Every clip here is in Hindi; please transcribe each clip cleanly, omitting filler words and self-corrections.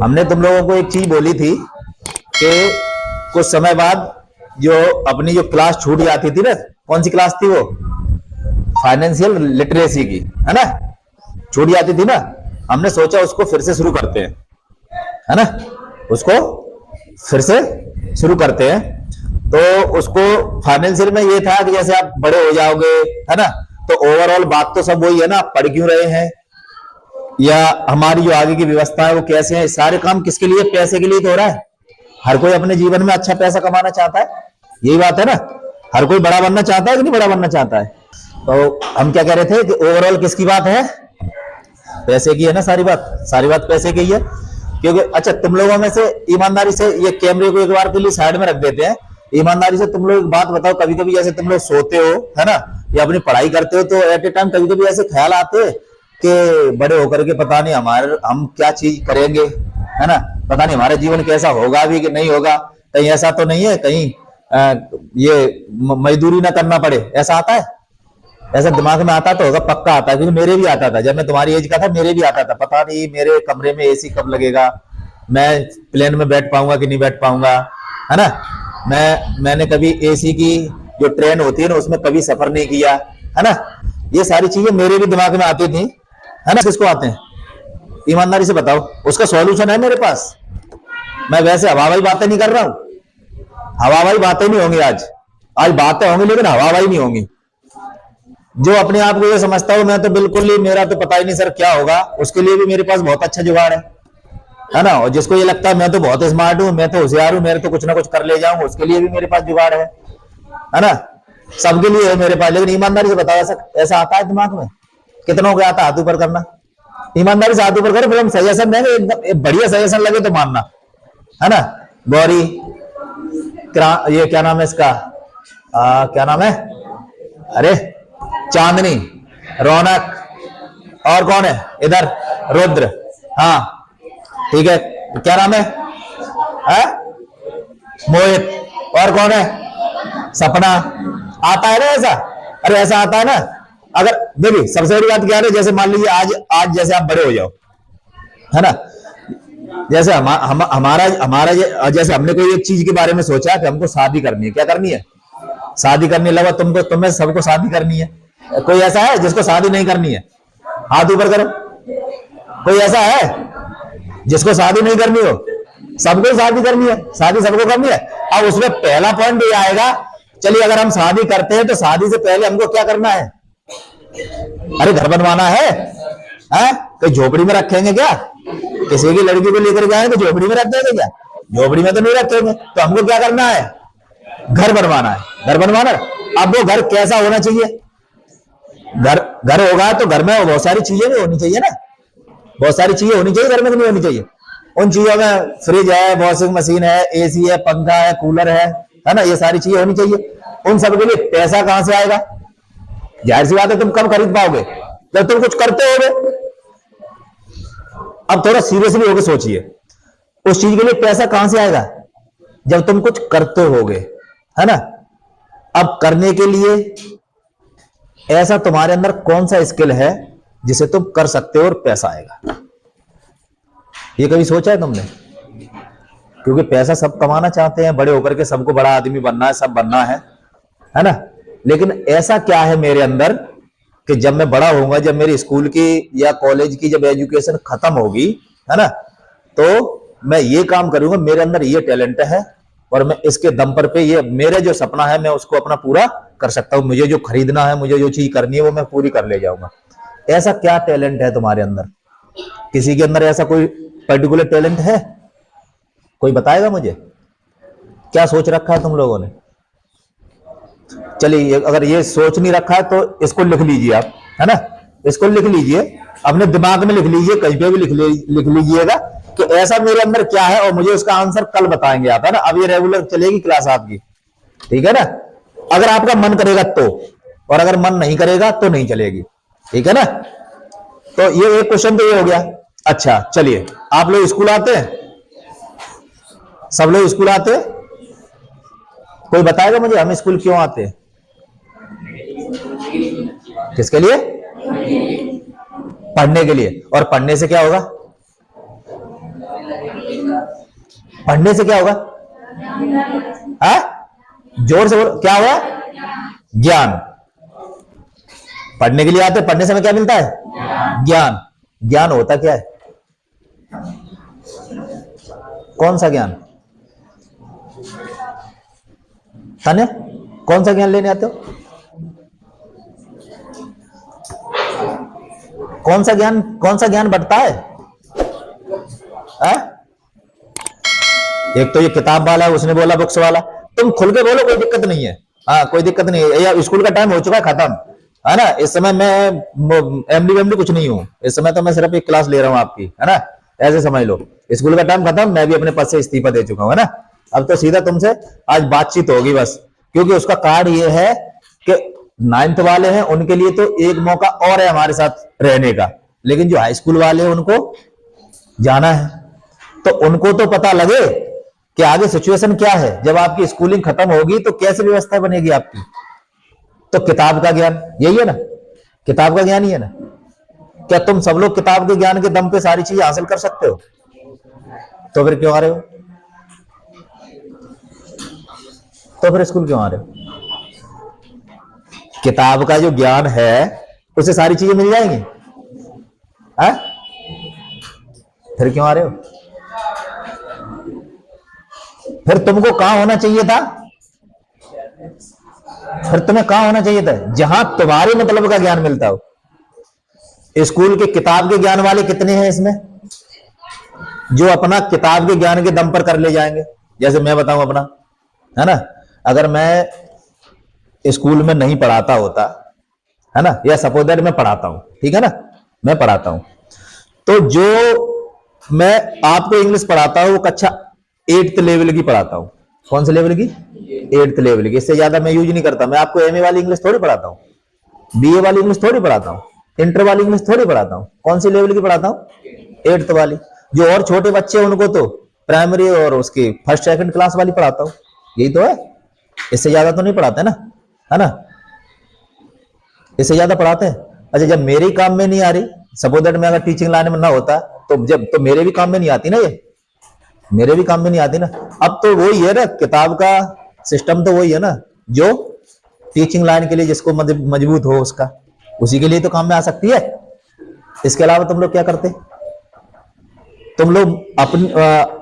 हमने तुम लोगों को एक चीज बोली थी कि कुछ समय बाद जो अपनी जो क्लास छूट जाती थी ना, कौन सी क्लास थी वो, फाइनेंशियल लिटरेसी की, है ना, छूट जाती थी ना। हमने सोचा उसको फिर से शुरू करते हैं, है ना, उसको फिर से शुरू करते हैं। तो उसको फाइनेंशियल में ये था कि जैसे आप बड़े हो जाओगे, है ना, तो ओवरऑल बात तो सब वही है ना, आप पढ़ क्यों रहे हैं, या हमारी जो आगे की व्यवस्था है वो कैसे है, सारे काम किसके लिए, पैसे के लिए तो हो रहा है। हर कोई अपने जीवन में अच्छा पैसा कमाना चाहता है, यही बात है ना। हर कोई बड़ा बनना चाहता है कि नहीं बड़ा बनना चाहता है। तो हम क्या कह रहे थे कि ओवरऑल किसकी बात है, पैसे की है ना, सारी बात पैसे की है। क्योंकि अच्छा, तुम लोगों में से ईमानदारी से ये कैमरे को एक बार के लिए साइड में रख देते हैं, ईमानदारी से तुम लोग एक बात बताओ, कभी कभी जैसे तुम लोग सोते हो, है ना, या अपनी पढ़ाई करते हो, तो एट ए टाइम कभी कभी ऐसे ख्याल आते हैं कि बड़े होकर के पता नहीं हम क्या चीज करेंगे, है ना, पता नहीं हमारा जीवन कैसा होगा भी कि नहीं होगा, कहीं ऐसा तो नहीं है कहीं ये मजदूरी ना करना पड़े, ऐसा आता है, ऐसा दिमाग में आता तो होगा, पक्का आता है, क्योंकि मेरे भी आता था, जब मैं तुम्हारी एज का था मेरे भी आता था, पता नहीं मेरे कमरे में एसी कब लगेगा, मैं प्लेन में बैठ पाऊंगा कि नहीं बैठ पाऊंगा, है ना। मैंने कभी एसी की जो ट्रेन होती है ना उसमें कभी सफर नहीं किया, है ना। ये सारी चीजें मेरे भी दिमाग में आती थी, है ना। किसको आते हैं, ईमानदारी से बताओ, उसका सॉल्यूशन है मेरे पास। मैं वैसे हवाई बातें नहीं कर रहा हूं, हवाई बातें नहीं होंगी आज बातें होंगी लेकिन हवाई नहीं होंगी। जो अपने आप को ये समझता हूं मैं तो बिल्कुल ही, मेरा तो पता ही नहीं सर क्या होगा, उसके लिए भी मेरे पास बहुत अच्छा जुगाड़ है ना। और जिसको ये लगता है मैं तो बहुत स्मार्ट हूं, मैं तो होशियार हूं, मेरे तो कुछ ना कुछ कर ले जाऊंगा, उसके लिए भी मेरे पास जुगाड़ है ना। सबके लिए है मेरे पास। लेकिन ईमानदारी से बताओ, ऐसा आता है दिमाग में, कितनों को आता है हाथ ऊपर करना, ईमानदारी से हाथ ऊपर करो, फिर हम सजेशन देंगे, एकदम बढ़िया सजेशन लगे तो मानना, है ना। गौरी, ये क्या नाम है इसका, क्या नाम है, अरे चांदनी, रौनक, और कौन है इधर, रुद्र, हाँ ठीक है, क्या नाम है, मोहित, और कौन है, सपना, आता है ना ऐसा। अरे ऐसा आता है ना। अगर देखिए सबसे बड़ी बात क्या है, जैसे मान लीजिए आज जैसे आप बड़े हो जाओ, है ना, जैसे हमारा जैसे हमने कोई एक चीज के बारे में सोचा कि हमको शादी करनी है, क्या करनी है, शादी करनी लगा तुमको, तुम्हें सबको शादी करनी है। कोई ऐसा है जिसको शादी नहीं करनी है, हाथ ऊपर करो। कोई ऐसा है जिसको शादी नहीं करनी हो, सबको शादी करनी है, शादी सबको करनी है। अब उसमें पहला पॉइंट ये आएगा, चलिए अगर हम शादी करते हैं तो शादी से पहले हमको क्या करना है, अरे घर बनवाना है, कोई झोपड़ी में रखेंगे क्या, किसी की लड़की को लेकर जाएंगे तो झोपड़ी में रख देंगे क्या, झोपड़ी में तो नहीं रखेंगे। तो हमको क्या करना है, घर बनवाना है, घर बनवाना। अब वो घर कैसा होना चाहिए, घर होगा तो घर में बहुत सारी चीजें भी होनी चाहिए ना, बहुत सारी चीजें होनी चाहिए घर में, नहीं होनी चाहिए। उन चीजों में फ्रिज है, वॉशिंग मशीन है, एसी है, पंखा है, कूलर है ना, ये सारी चीजें होनी चाहिए। उन सब के लिए पैसा कहां से आएगा, जाहिर सी बात है तुम कब खरीद पाओगे, जब तुम कुछ करते होगे। अब थोड़ा सीरियसली होकर सोचिए, उस चीज के लिए पैसा कहां से आएगा, जब तुम कुछ करते होगे, है ना। अब करने के लिए ऐसा तुम्हारे अंदर कौन सा स्किल है जिसे तुम कर सकते हो और पैसा आएगा, ये कभी सोचा है तुमने। क्योंकि पैसा सब कमाना चाहते हैं, बड़े होकर के सबको बड़ा आदमी बनना है, सब बनना है ना। लेकिन ऐसा क्या है मेरे अंदर कि जब मैं बड़ा होऊंगा, जब मेरी स्कूल की या कॉलेज की जब एजुकेशन खत्म होगी, है ना, तो मैं ये काम करूंगा, मेरे अंदर ये टैलेंट है और मैं इसके दम पर पे ये मेरे जो सपना है मैं उसको अपना पूरा कर सकता हूं, मुझे जो खरीदना है, मुझे जो चीज करनी है वो मैं पूरी कर ले जाऊंगा। ऐसा क्या टैलेंट है तुम्हारे अंदर, किसी के अंदर ऐसा कोई पर्टिकुलर टैलेंट है, कोई बताएगा मुझे, क्या सोच रखा है तुम लोगों ने। चलिए अगर ये सोच नहीं रखा है तो इसको लिख लीजिए आप, है ना, इसको लिख लीजिए, अपने दिमाग में लिख लीजिए, कहीं पे भी लिख लीजिएगा कि ऐसा मेरे अंदर क्या है, और मुझे उसका आंसर कल बताएंगे आप, है ना। अब ये रेगुलर चलेगी क्लास आपकी, ठीक है ना, अगर आपका मन करेगा तो, और अगर मन नहीं करेगा तो नहीं चलेगी, ठीक है ना। तो ये एक क्वेश्चन तो ये हो गया। अच्छा चलिए, आप लोग स्कूल आते हैं, सब लोग स्कूल आते हैं, कोई बताएगा मुझे हम स्कूल क्यों आते हैं, किसके लिए, पढ़ने के लिए। और पढ़ने से क्या होगा, पढ़ने से क्या होगा? हाँ, जोर से बोलो, क्या होगा? ज्ञान। पढ़ने के लिए आते, पढ़ने से हमें क्या मिलता है? ज्ञान। ज्ञान होता क्या है? कौन सा ज्ञान? तान्या, कौन सा ज्ञान लेने आते हो? कौन सा ज्ञान बढ़ता है? एक तो ये किताब वाला है, उसने बोला बुक्स वाला, तुम खुल के बोलो, कोई दिक्कत नहीं है। हाँ, कोई दिक्कत नहीं है। या स्कूल का टाइम हो चुका है, खत्म है ना। इस समय मैं एमडी वेमडी कुछ नहीं हूँ, इस समय तो मैं सिर्फ एक क्लास ले रहा हूँ आपकी, है ना, ऐसे समझ लो। स्कूल का टाइम खत्म, मैं भी अपने पद से इस्तीफा दे चुका हूँ, है ना। अब तो सीधा तुमसे आज बातचीत होगी बस, क्योंकि उसका कार्ड ये है कि 9th वाले हैं, उनके लिए तो एक मौका और है हमारे साथ रहने का, लेकिन जो हाई स्कूल वाले हैं उनको जाना है, तो उनको तो पता लगे कि आगे सिचुएशन क्या है। जब आपकी स्कूलिंग खत्म होगी तो कैसे व्यवस्था बनेगी आपकी। तो किताब का ज्ञान यही है ना, किताब का ज्ञान ही है ना। क्या तुम सब लोग किताब के ज्ञान के दम पे सारी चीजें हासिल कर सकते हो? तो फिर क्यों आ रहे हो? तो फिर स्कूल क्यों आ रहे हो? किताब का जो ज्ञान है उसे सारी चीजें मिल जाएंगी, है? फिर क्यों आ रहे हो? फिर तुमको कहां होना चाहिए था? फिर तुम्हें कहां होना चाहिए था? जहां तुम्हारे मतलब का ज्ञान मिलता हो। स्कूल के किताब के ज्ञान वाले कितने हैं इसमें, जो अपना किताब के ज्ञान के दम पर कर ले जाएंगे? जैसे मैं बताऊं अपना, है ना, अगर मैं स्कूल में नहीं पढ़ाता होता, है ना, या सपोज दैट मैं पढ़ाता हूं, ठीक है ना, मैं पढ़ाता हूं, तो जो मैं आपको इंग्लिश पढ़ाता हूं वो कक्षा 8th लेवल की पढ़ाता हूं। कौन से लेवल की? 8th लेवल की। इससे ज्यादा मैं यूज नहीं करता। मैं आपको एमए वाली इंग्लिश थोड़ी पढ़ाता हूं, बीए वाली इंग्लिश थोड़ी पढ़ाता हूं, इंटर वाली इंग्लिश थोड़ी पढ़ाता हूं। कौन सी लेवल की पढ़ाता हूं? 8th वाली। जो और छोटे बच्चे हैं उनको तो प्राइमरी और उसकी 1st 2nd क्लास वाली पढ़ाता हूं। यही तो है, इससे ज्यादा तो नहीं पढ़ाते ना, है ना, इससे ज्यादा पढ़ाते हैं। अच्छा, जब मेरे काम में नहीं आ रही, सपोज दैट मैं अगर टीचिंग लाइन में ना होता तो जब तो मेरे भी काम में नहीं आती ना, ये मेरे भी काम में नहीं आती ना। अब तो वही है ना, किताब का सिस्टम तो वही है ना, जो टीचिंग लाइन के लिए जिसको मजबूत हो उसका, उसी के लिए तो काम में आ सकती है। इसके अलावा तुम लोग क्या करते? तुम लोग अपनी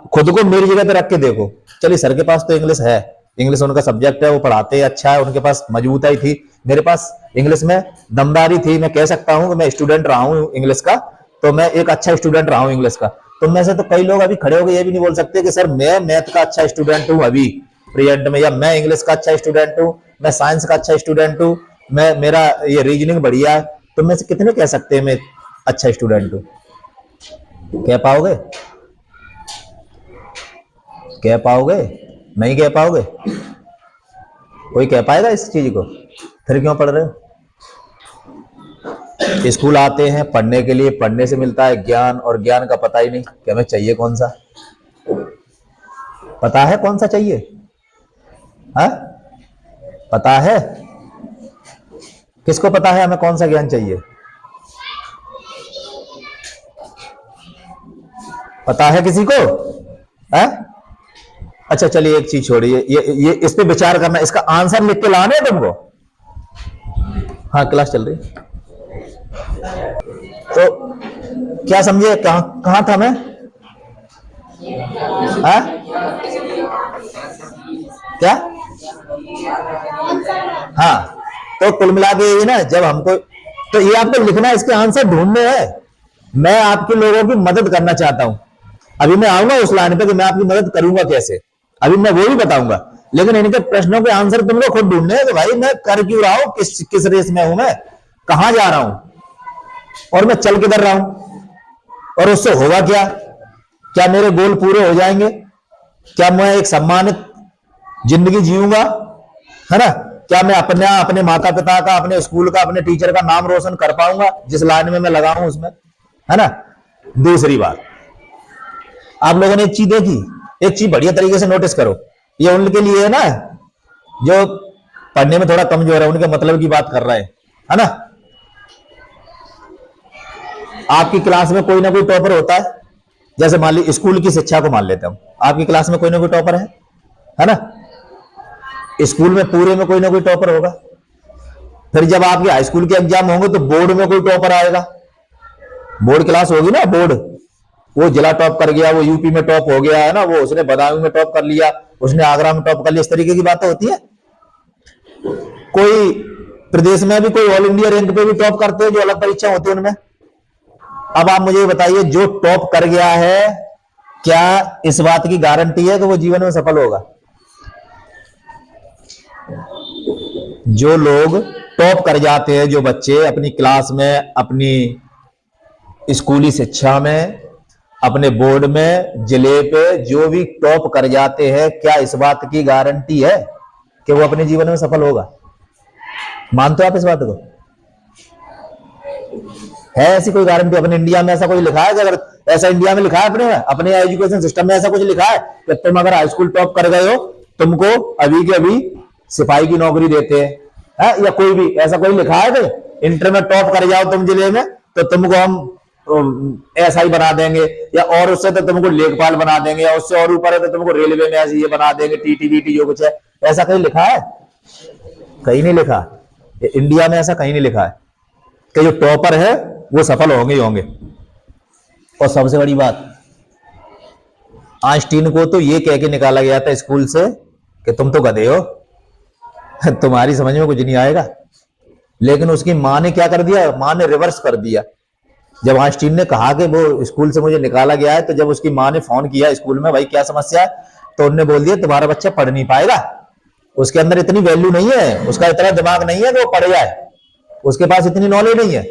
खुद को मेरी जगह पे रख के देखो। चलिए, सर के पास तो इंग्लिश है, इंग्लिश उनका सब्जेक्ट है, वो पढ़ाते हैं, अच्छा है, उनके पास मजबूताई थी। मेरे पास इंग्लिश में दमदारी थी। मैं कह सकता हूं कि मैं स्टूडेंट रहा हूं इंग्लिश का, तो मैं एक अच्छा स्टूडेंट रहा हूं इंग्लिश का। तुम में से तो कई लोग अभी खड़े होकर ये भी नहीं बोल सकते कि सर मैं मैथ का अच्छा स्टूडेंट हूं अभी प्रेजेंट में, या मैं इंग्लिश का अच्छा स्टूडेंट हूं, मैं साइंस का अच्छा स्टूडेंट हूं, मैं मेरा ये रीजनिंग बढ़िया है। तुम में से कितने कह सकते हैं मैं अच्छा स्टूडेंट हूं? कह पाओगे? कह पाओगे? नहीं कह पाओगे? कोई कह पाएगा इस चीज को? फिर क्यों पढ़ रहे हो? स्कूल आते हैं पढ़ने के लिए, पढ़ने से मिलता है ज्ञान, और ज्ञान का पता ही नहीं कि हमें चाहिए कौन सा। पता है कौन सा चाहिए? है? पता है? किसको पता है हमें कौन सा ज्ञान चाहिए? पता है किसी को? है? अच्छा चलिए, एक चीज छोड़िए, ये इस पे विचार करना, इसका आंसर लिख के लाने तुमको। हाँ, क्लास चल रही। तो क्या समझे? कहां था मैं? आ? क्या? हाँ, तो कुल मिला के ये ना, जब हमको, तो ये आपको लिखना है, इसके आंसर ढूंढने हैं। मैं आपके लोगों की मदद करना चाहता हूं। अभी मैं आऊंगा उस लाइन पे कि मैं आपकी मदद करूंगा कैसे, अभी मैं वो भी बताऊंगा, लेकिन इनके प्रश्नों के आंसर तुम लोग खुद ढूंढने हैं कि भाई मैं कर क्यों रहा हूं, किस रेस में हूं, मैं कहां जा रहा हूं, और मैं चल किधर रहा हूं, और उससे होगा क्या? क्या मेरे गोल पूरे हो जाएंगे? क्या मैं एक सम्मानित जिंदगी जीऊंगा, है ना? क्या मैं अपने माता पिता का, अपने स्कूल का, अपने टीचर का नाम रोशन कर पाऊंगा जिस लाइन में मैं लगा हूं उसमें, है ना? दूसरी बात, आप लोगों ने एक चीज देखी, एक चीज बढ़िया तरीके से नोटिस करो, ये उनके लिए है ना जो पढ़ने में थोड़ा कमजोर है, उनके मतलब की बात कर रहे हैं, है ना? आपकी क्लास में कोई ना कोई टॉपर होता है, जैसे मान ली स्कूल की शिक्षा को मान लेते हम, आपकी क्लास में कोई ना कोई टॉपर है ना, स्कूल में पूरे में कोई ना कोई टॉपर होगा। फिर जब आपके हाई स्कूल के एग्जाम होंगे तो बोर्ड में कोई टॉपर आएगा, बोर्ड क्लास होगी ना, बोर्ड, वो जिला टॉप कर गया, वो यूपी में टॉप हो गया है ना, वो उसने बदायूं में टॉप कर लिया, उसने आगरा में टॉप कर लिया, इस तरीके की बातें होती है। कोई प्रदेश में भी कोई ऑल इंडिया रैंक पे भी टॉप करते हैं, जो अलग परीक्षा होती है उनमें। अब आप मुझे बताइए, जो टॉप कर गया है, क्या इस बात की गारंटी है कि वो जीवन में सफल होगा? जो लोग टॉप कर जाते हैं, जो बच्चे अपनी क्लास में, अपनी स्कूली शिक्षा में, अपने बोर्ड में, जिले पे जो भी टॉप कर जाते हैं, क्या इस बात की गारंटी है कि वो अपने जीवन में सफल होगा? मानते हो आप इस बात को? है ऐसी कोई गारंटी? अपने इंडिया में ऐसा कोई लिखा है कि अगर ऐसा इंडिया में लिखा है, अपने एजुकेशन सिस्टम में ऐसा कुछ लिखा है कि तुम अगर हाई स्कूल टॉप कर गए हो, तुमको अभी के अभी सिपाही की नौकरी देते हैं, या कोई भी ऐसा कोई लिखा है कि इंटर में टॉप कर जाओ तुम जिले में तो तुमको हम ऐसा ही बना देंगे, या और उससे तो तुमको लेखपाल बना देंगे, या उससे और ऊपर है तो तुमको रेलवे में ऐसे ये बना देंगे, टीटी जो कुछ है, ऐसा कहीं लिखा है? कहीं नहीं लिखा। इंडिया में ऐसा कहीं नहीं लिखा है कि जो टॉपर है वो सफल होंगे ही होंगे। और सबसे बड़ी बात, आइंस्टीन को तो ये कह के निकाला गया था स्कूल से कि तुम तो गधे हो, तुम्हारी समझ में कुछ नहीं आएगा। लेकिन उसकी मां ने क्या कर दिया? मां ने रिवर्स कर दिया। जब आइंस्टीन ने कहा कि वो स्कूल से मुझे निकाला गया है, तो जब उसकी मां ने फोन किया स्कूल में, भाई क्या समस्या है, तो उन्होंने बोल दिया तुम्हारा बच्चा पढ़ नहीं पाएगा, उसके अंदर इतनी वैल्यू नहीं है, उसका इतना दिमाग नहीं है कि वो पढ़ जाए, उसके पास इतनी नॉलेज नहीं है।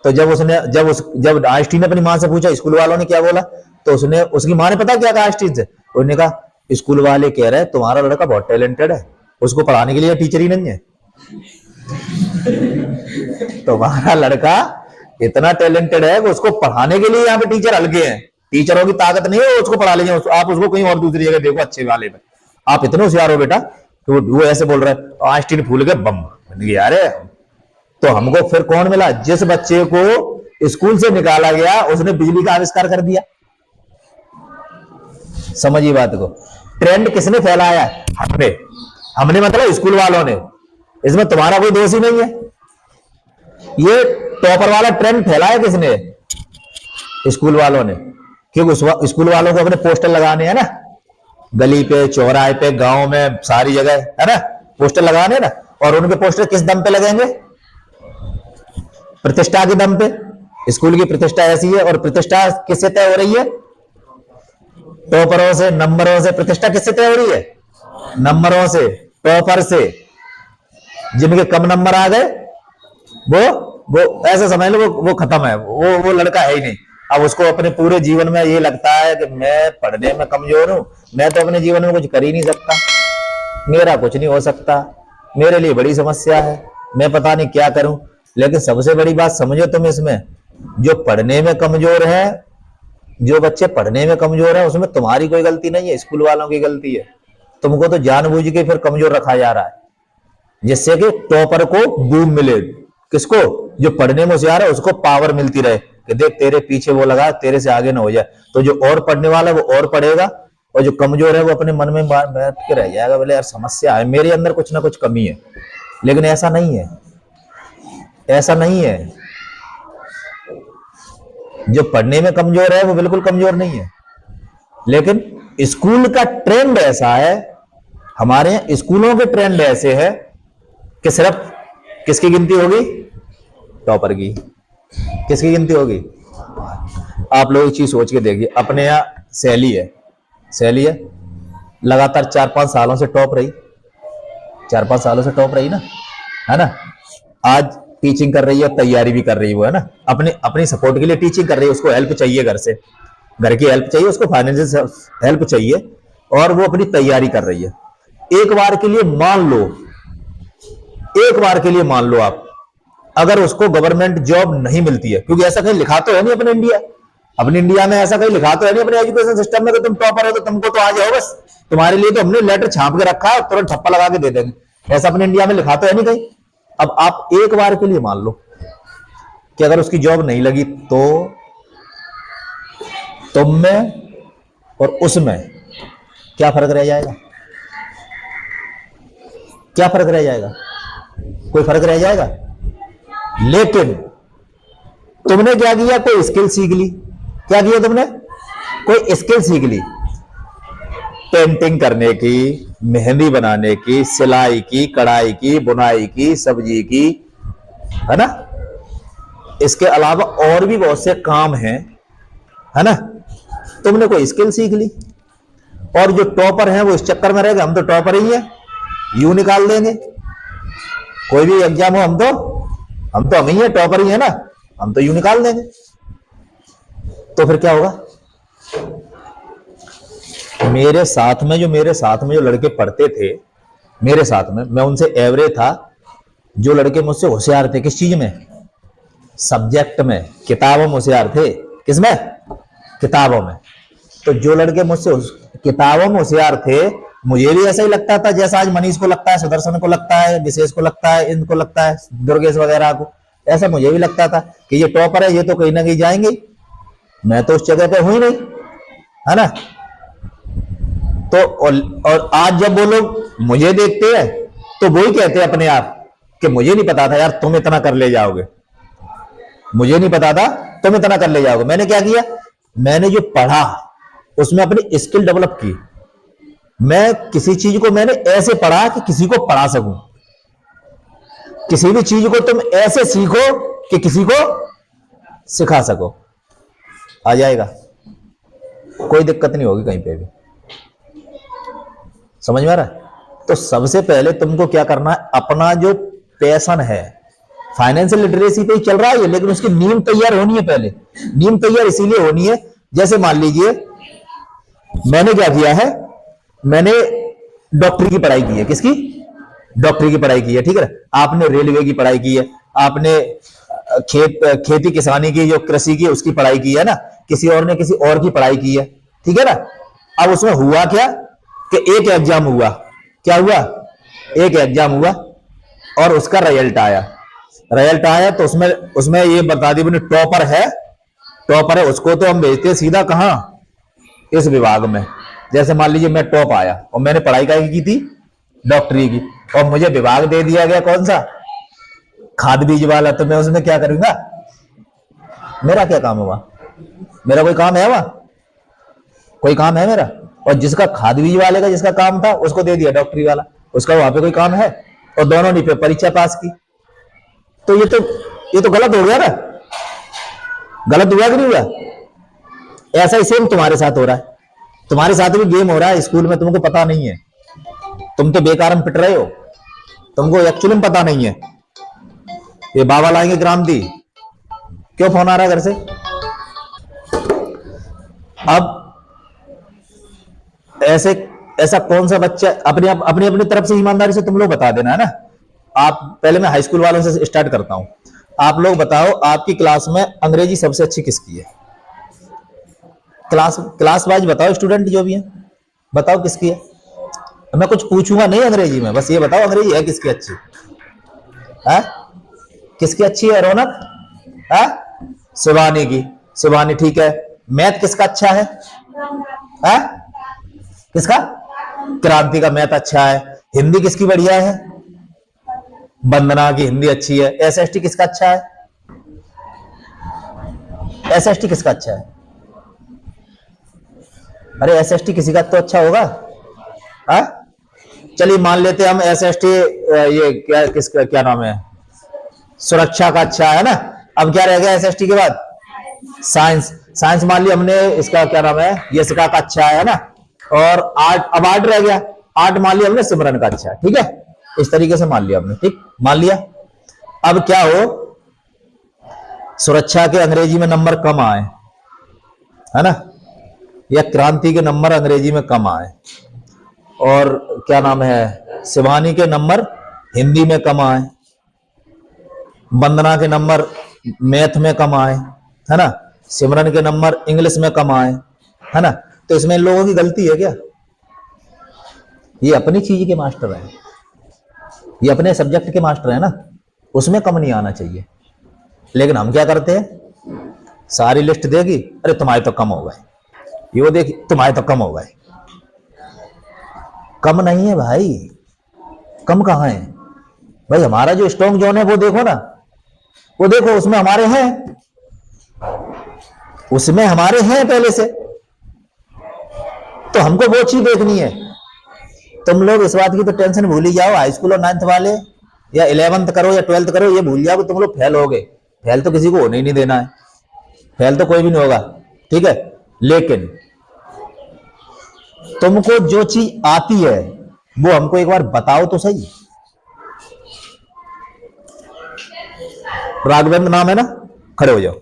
तो जब आइंस्टीन ने अपनी मां से पूछा स्कूल वालों ने क्या बोला, तो उसकी मां ने पता क्या कहा आइंस्टीन से? उन्होंने कहा स्कूल वाले कह रहे हैं तुम्हारा लड़का बहुत टैलेंटेड है, उसको पढ़ाने के लिए टीचर ही नहीं है। तुम्हारा लड़का इतना टैलेंटेड है कि उसको पढ़ाने के लिए यहाँ पे टीचर हल्के हैं, टीचरों की ताकत नहीं है उसको पढ़ा लीजिए, आप उसको कहीं और दूसरी जगह देखो अच्छे वाले में, आप इतने होशियार हो बेटा। तो वो ऐसे बोल रहा है, आइंस्टीन फूल के बम बन गया। अरे तो हमको फिर कौन मिला? जिस बच्चे को स्कूल से निकाला गया उसने बिजली का आविष्कार कर दिया। समझिए बात को। ट्रेंड किसने फैलाया? हमने मतलब स्कूल वालों ने। इसमें तुम्हारा कोई दोष ही नहीं है। ये टॉपर वाला ट्रेंड फैलाया किसने? स्कूल वालों ने। क्योंकि स्कूल वालों को अपने पोस्टर लगाने हैं ना, गली पे, चौराहे पे, गांव में, सारी जगह है ना पोस्टर लगाने ना। और उनके पोस्टर किस दम पे लगेंगे? प्रतिष्ठा के दम पे। स्कूल की प्रतिष्ठा ऐसी है, और प्रतिष्ठा किससे तय हो रही है? टॉपरों से, नंबरों से। प्रतिष्ठा किससे तय हो रही है? नंबरों से, टॉपर से। जिनके कम नंबर आ गए वो ऐसा समझ लो वो खत्म है, वो लड़का है ही नहीं। अब उसको अपने पूरे जीवन में ये लगता है कि मैं पढ़ने में कमजोर हूं, मैं तो अपने जीवन में कुछ कर ही नहीं सकता, मेरा कुछ नहीं हो सकता, मेरे लिए बड़ी समस्या है, मैं पता नहीं क्या करूं। लेकिन सबसे बड़ी बात समझो तुम इसमें, जो पढ़ने में कमजोर है, जो बच्चे पढ़ने में कमजोर है, उसमें तुम्हारी कोई गलती नहीं है, स्कूल वालों की गलती है। तुमको तो जानबूझ के फिर कमजोर रखा जा रहा है, जिससे कि टॉपर को बूम मिले। किसको? जो पढ़ने में होशियार है उसको पावर मिलती रहे कि देख तेरे पीछे वो लगा, तेरे से आगे ना हो जाए। तो जो और पढ़ने वाला है वो और पढ़ेगा, और जो कमजोर है वो अपने मन में बैठ के रह जाएगा, बोले यार समस्या है, मेरे अंदर कुछ ना कुछ कमी है। लेकिन ऐसा नहीं है, ऐसा नहीं है। जो पढ़ने में कमजोर है वो बिल्कुल कमजोर नहीं है। लेकिन स्कूल का ट्रेंड ऐसा है, हमारे यहाँ स्कूलों के ट्रेंड ऐसे है कि सिर्फ किसकी गिनती होगी? टॉपर की। किसकी गिनती होगी? आप लोग एक चीज सोच के देखिए, अपने यहाँ सहेली है, लगातार 4-5 सालों से टॉप रही, 4-5 सालों से टॉप रही ना, है ना। आज टीचिंग कर रही है, तैयारी भी कर रही है वो, है ना। अपनी सपोर्ट के लिए टीचिंग कर रही है, उसको हेल्प चाहिए, घर की हेल्प चाहिए, उसको फाइनेंशियल हेल्प चाहिए, और वो अपनी तैयारी कर रही है। एक बार के लिए मान लो आप, अगर उसको गवर्नमेंट जॉब नहीं मिलती है, क्योंकि ऐसा कहीं लिखा तो है नहीं अपने इंडिया में ऐसा कहीं लिखा तो है नहीं अपने एजुकेशन सिस्टम में कि तुम टॉपर हो तो तुमको तो आ जाओ बस, तुम्हारे लिए तो हमने लेटर छाप के रखा है, तुरंत ठप्पा लगा के दे देंगे। ऐसा अपने इंडिया में लिखा तो है नहीं कहीं। अब आप एक बार के लिए मान लो कि अगर उसकी जॉब नहीं लगी, तुम में और उसमें क्या फर्क रह जाएगा? क्या फर्क रह जाएगा? कोई फर्क रह जाएगा? लेकिन तुमने क्या किया? कोई स्किल सीख ली। क्या किया तुमने? कोई स्किल सीख ली, पेंटिंग करने की, मेहंदी बनाने की, सिलाई की, कढ़ाई की, बुनाई की, सब्जी की, है ना। इसके अलावा और भी बहुत से काम हैं, है ना। तुमने कोई स्किल सीख ली। और जो टॉपर हैं वो इस चक्कर में रह गए, हम तो टॉपर ही हैं, यूं निकाल देंगे। कोई भी एग्जाम हो, हम ही है, टॉपर ही है ना, हम तो यूं निकाल देंगे। तो फिर क्या होगा? मेरे साथ में जो लड़के पढ़ते थे, मेरे साथ में, मैं उनसे एवरेज था। जो लड़के मुझसे होशियार थे, किस चीज में? सब्जेक्ट में, किताबों में होशियार थे। किसमें? किताबों में। तो जो लड़के मुझसे किताबों में होशियार थे, मुझे भी ऐसा ही लगता था जैसा आज मनीष को लगता है, सुदर्शन को लगता है, विशेष को लगता है, इनको लगता है, दुर्गेश वगैरह को। ऐसा मुझे भी लगता था कि ये टॉपर है, ये तो कहीं ना कहीं जाएंगे। मैं तो उस जगह पे हुई नहीं, है ना। तो और आज जब वो लोग मुझे देखते हैं तो वो ही कहते हैं अपने आप कि मुझे नहीं पता था यार तुम इतना कर ले जाओगे, मुझे नहीं पता था तुम इतना कर ले जाओगे। मैंने क्या किया? मैंने जो पढ़ा उसमें अपनी स्किल डेवलप की। मैं किसी चीज को मैंने ऐसे पढ़ा कि किसी को पढ़ा सकूं। किसी भी चीज को तुम ऐसे सीखो कि किसी को सिखा सको। आ जाएगा, कोई दिक्कत नहीं होगी कहीं पे भी। समझ में आ रहा है? तो सबसे पहले तुमको क्या करना है? अपना जो पैशन है, फाइनेंशियल लिटरेसी पे ही चल रहा है, लेकिन उसकी नींव तैयार होनी है। पहले नींव तैयार इसीलिए होनी है, जैसे मान लीजिए मैंने क्या किया है, मैंने डॉक्टरी की पढ़ाई की है। किसकी? डॉक्टरी की पढ़ाई की है, ठीक है। आपने रेलवे की पढ़ाई की है, आपने खेती किसानी की, जो कृषि की, उसकी पढ़ाई की है ना। किसी और ने किसी और की पढ़ाई की है, ठीक है ना। अब उसमें हुआ क्या कि एक एग्जाम हुआ। क्या हुआ? एक एग्जाम हुआ और उसका रिजल्ट आया तो उसमें ये बता दी मैंने, टॉपर है, उसको तो हम भेजते हैं सीधा कहां? इस विभाग में। जैसे मान लीजिए मैं टॉप आया और मैंने पढ़ाई की थी, डॉक्टरी की, और मुझे विभाग दे दिया गया कौन सा? खाद बीज वाला। तो मैं उसमें क्या करूंगा? मेरा क्या काम हुआ? मेरा कोई काम है वहां? कोई काम है मेरा? और जिसका खाद बीज वाले का जिसका काम था उसको दे दिया डॉक्टरी वाला, उसका वहां पे कोई काम है? और दोनों ने पे परीक्षा पास की। तो ये तो गलत हो गया ना। गलत हुआ कि नहीं हुआ? ऐसा ही सेम तुम्हारे साथ हो रहा है। तुम्हारे साथ भी गेम हो रहा है स्कूल में, तुमको पता नहीं है। तुम तो बेकार में पिट रहे हो, तुमको एक्चुअली में पता नहीं है। ये बाबा लाएंगे क्रांति, क्यों फोन आ रहा है घर से? अब ऐसा कौन सा बच्चा अपनी तरफ से ईमानदारी से तुम लोग बता देना, है ना। आप पहले मैं हाई स्कूल वालों से स्टार्ट करता हूं। आप लोग बताओ, आपकी क्लास में अंग्रेजी सबसे अच्छी किसकी है? क्लास वाइज बताओ, स्टूडेंट जो भी है बताओ किसकी है। मैं कुछ पूछूंगा नहीं अंग्रेजी में, बस ये बताओ अंग्रेजी है किसकी अच्छी है? किसकी अच्छी है? रौनक है? शिवानी की। शिवानी, ठीक है। मैथ किसका अच्छा है? किसका? क्रांति का मैथ अच्छा है। हिंदी किसकी बढ़िया है? वंदना की हिंदी अच्छी है। एसएसटी किसका अच्छा है? एसएसटी किसका अच्छा है? अरे एसएसटी किसी का तो अच्छा होगा। चलिए मान लेते हम एसएसटी, ये क्या नाम है, सुरक्षा का अच्छा है ना। अब क्या रह गया एसएसटी के बाद? साइंस मान लिया हमने, इसका क्या नाम है, यशिका का अच्छा है ना। और अब आर्ट रह गया। आर्ट मान लिया हमने सिमरन का अच्छा है, ठीक है। इस तरीके से मान लिया हमने, ठीक मान लिया। अब क्या हो, सुरक्षा के अंग्रेजी में नंबर कम आए, है ना, या क्रांति के नंबर अंग्रेजी में कम आए, और क्या नाम है, शिवानी के नंबर हिंदी में कम आए, वंदना के नंबर मैथ में कम आए, है ना, सिमरन के नंबर इंग्लिश में कम आए, है ना। तो इसमें इन लोगों की गलती है क्या? ये अपनी चीज के मास्टर है, ये अपने सब्जेक्ट के मास्टर है ना, उसमें कम नहीं आना चाहिए। लेकिन हम क्या करते हैं, सारी लिस्ट देगी, अरे तुम्हारे तो कम हो गए, ये वो देख तुम्हारे तो कम हो गए। कम नहीं है भाई, कम कहां है भाई? हमारा जो स्ट्रॉन्ग जोन है वो देखो ना, वो देखो उसमें हमारे हैं, उसमें हमारे हैं पहले से। तो हमको वो चीज देखनी है। तुम लोग इस बात की तो टेंशन भूल ही जाओ, हाई स्कूल और 9th वाले या 11th करो या 12th करो, ये भूल जाओ कि तुम लोग फेल हो गए। फेल तो किसी को होने ही नहीं देना है, फेल तो कोई भी नहीं होगा, ठीक है। लेकिन तुमको जो चीज आती है वो हमको एक बार बताओ तो सही। राघवेंद्र नाम है ना, खड़े हो जाओ।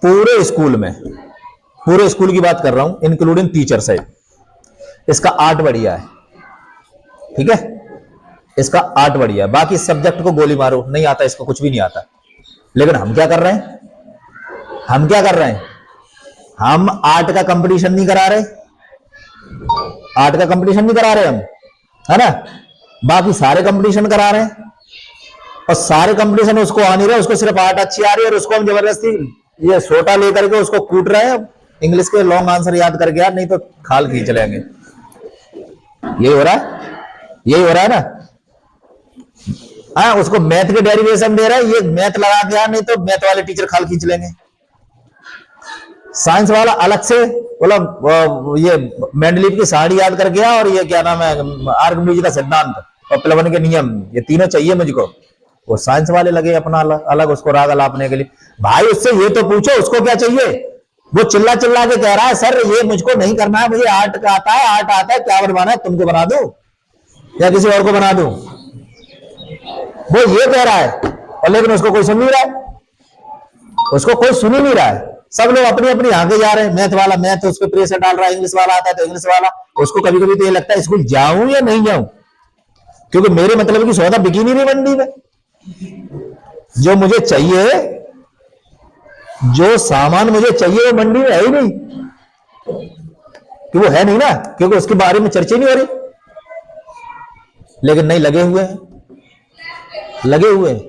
पूरे स्कूल में, पूरे स्कूल की बात कर रहा हूं इंक्लूडिंग टीचर साइड, इसका 8 बढ़िया है, ठीक है। इसका 8 बढ़िया है, बाकी सब्जेक्ट को गोली मारो, नहीं आता इसको, कुछ भी नहीं आता। लेकिन हम क्या कर रहे हैं, हम क्या कर रहे हैं, हम आर्ट का कंपटीशन नहीं करा रहे, आर्ट का कंपटीशन नहीं करा रहे हम, है ना। बाकी सारे कंपटीशन करा रहे हैं, और सारे कंपटीशन उसको आ नहीं रहे, उसको सिर्फ आर्ट अच्छी आ रही है और उसको हम जबरदस्ती ये सोटा लेकर के उसको कूट रहे हैं। इंग्लिश के लॉन्ग आंसर याद करके यार, नहीं तो खाल खींच लेंगे। यही हो रहा है, यही हो रहा है ना। हाँ, उसको मैथ के डेरिवेशन दे रहा है, ये मैथ लगा के यार, नहीं तो मैथ वाले टीचर खाल खींच लेंगे। साइंस वाला अलग से बोला ये मेंडलीव की साड़ी याद करके आ, और ये क्या नाम है आर्किमिडीज का सिद्धांत और प्लवन के नियम, ये तीनों चाहिए मुझको। वो साइंस वाले लगे अपना अलग उसको राग अलापने के लिए। भाई उससे ये तो पूछो उसको क्या चाहिए। वो चिल्ला चिल्ला के कह रहा है सर ये मुझको नहीं करना है, मुझे आर्ट का आता है, आर्ट आता है, क्या बनवाना है, तुमको बना दूं या किसी और को बना दूं। वो ये कह रहा है, और लेकिन उसको कोई सुन नहीं रहा है, उसको कोई सुन ही नहीं रहा है। सब लोग अपनी अपनी आगे जा रहे हैं। मैथ वाला मैथ उस पर प्रेशर डाल रहा है, इंग्लिश वाला आता है तो इंग्लिश वाला, उसको कभी कभी तो ये लगता है स्कूल जाऊं या नहीं जाऊं, क्योंकि मेरे मतलब की सौदा बिकी नहीं रही मंडी में। जो मुझे चाहिए, जो सामान मुझे चाहिए वो मंडी में है ही नहीं, कि वो है नहीं ना, क्योंकि उसके बारे में चर्चा नहीं हो रही। लेकिन नहीं, लगे हुए हैं, लगे हुए हैं।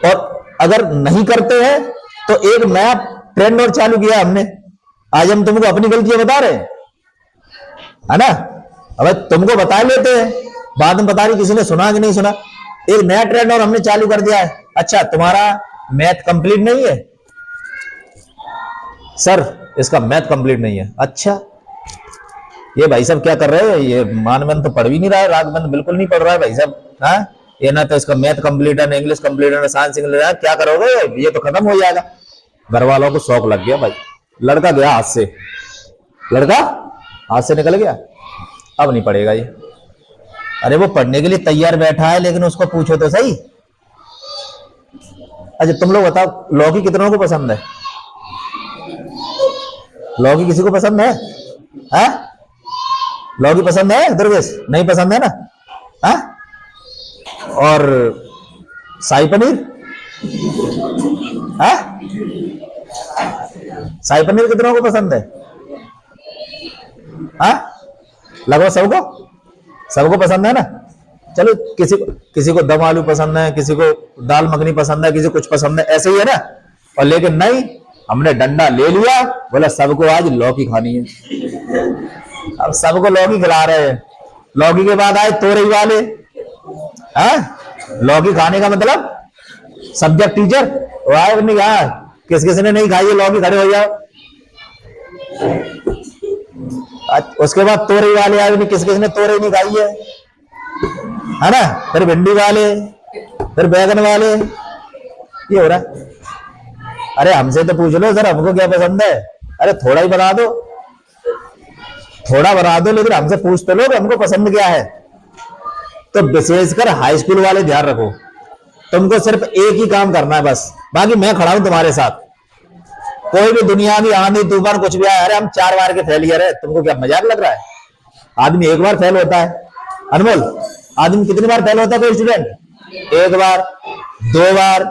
और अगर नहीं करते हैं तो एक नया ट्रेंड और चालू किया हमने। आज हम तुमको अपनी गलतियां बता रहे हैं, है ना। अब तुमको बता लेते हैं, बाद में बता रही किसी ने सुना कि नहीं सुना। एक नया ट्रेंड और हमने चालू कर दिया है। अच्छा, तुम्हारा मैथ कंप्लीट नहीं है सर, इसका मैथ कंप्लीट नहीं है। अच्छा, ये भाई साहब क्या कर रहे हैं, ये मानवन तो पढ़ भी नहीं रहा है, राघवन बिल्कुल नहीं पढ़ रहा है भाई साहब। हाँ, ये ना तो इसका मैथ कंप्लीट है, ना इंग्लिश कंप्लीट है, ना साइंस इंग्लिश है, क्या करोगे, ये तो खत्म हो जाएगा। घर वालों को शौक लग गया भाई, लड़का गया हाथ से, लड़का हाथ से निकल गया, अब नहीं पढ़ेगा ये। अरे वो पढ़ने के लिए तैयार बैठा है, लेकिन उसको पूछो तो सही। अच्छा तुम लोग बताओ, लौकी कितनों को पसंद है? लौकी किसी को पसंद है? हाँ? लौकी पसंद है दुर्गेश? नहीं पसंद है ना? हाँ? और शाही पनीर? हाँ? शाही पनीर कितनों को पसंद है? हाँ? लगभग सबको, सबको पसंद है ना। चलो किसी को दम आलू पसंद है, किसी को दाल मखनी पसंद है, किसी को कुछ पसंद है, ऐसे ही है ना। और लेकिन नहीं, हमने डंडा ले लिया, बोला सबको आज लौकी खानी है। अब सबको लौकी खिला रहे हैं। लौकी के बाद आए तोरई वाले, हाँ? लौकी खाने का मतलब सब्जेक्ट टीचर वो आए, नहीं कहा किस किसने नहीं खाई है लौकी, खड़े हो जाओ। उसके बाद तोरई वाले आए, किस किसने तोरई नहीं खाई है ना। फिर भिंडी वाले, फिर बैगन वाले, ये हो रहा है। अरे हमसे तो पूछ लो सर हमको क्या पसंद है। अरे थोड़ा ही बना दो, थोड़ा बना दो, लेकिन हमसे पूछ तो लो हमको पसंद क्या है। तो विशेषकर हाई स्कूल वाले ध्यान रखो, तुमको सिर्फ एक ही काम करना है बस, बाकी मैं खड़ा हूं तुम्हारे साथ। कोई भी दुनिया की आंधी तूफान कुछ भी आए, अरे हम 4 बार के फेलियर है, तुमको क्या मजाक लग रहा है? आदमी एक बार फेल होता है। अनमोल, आदमी कितनी बार फेल होता है कोई स्टूडेंट? 1 बार, 2 बार,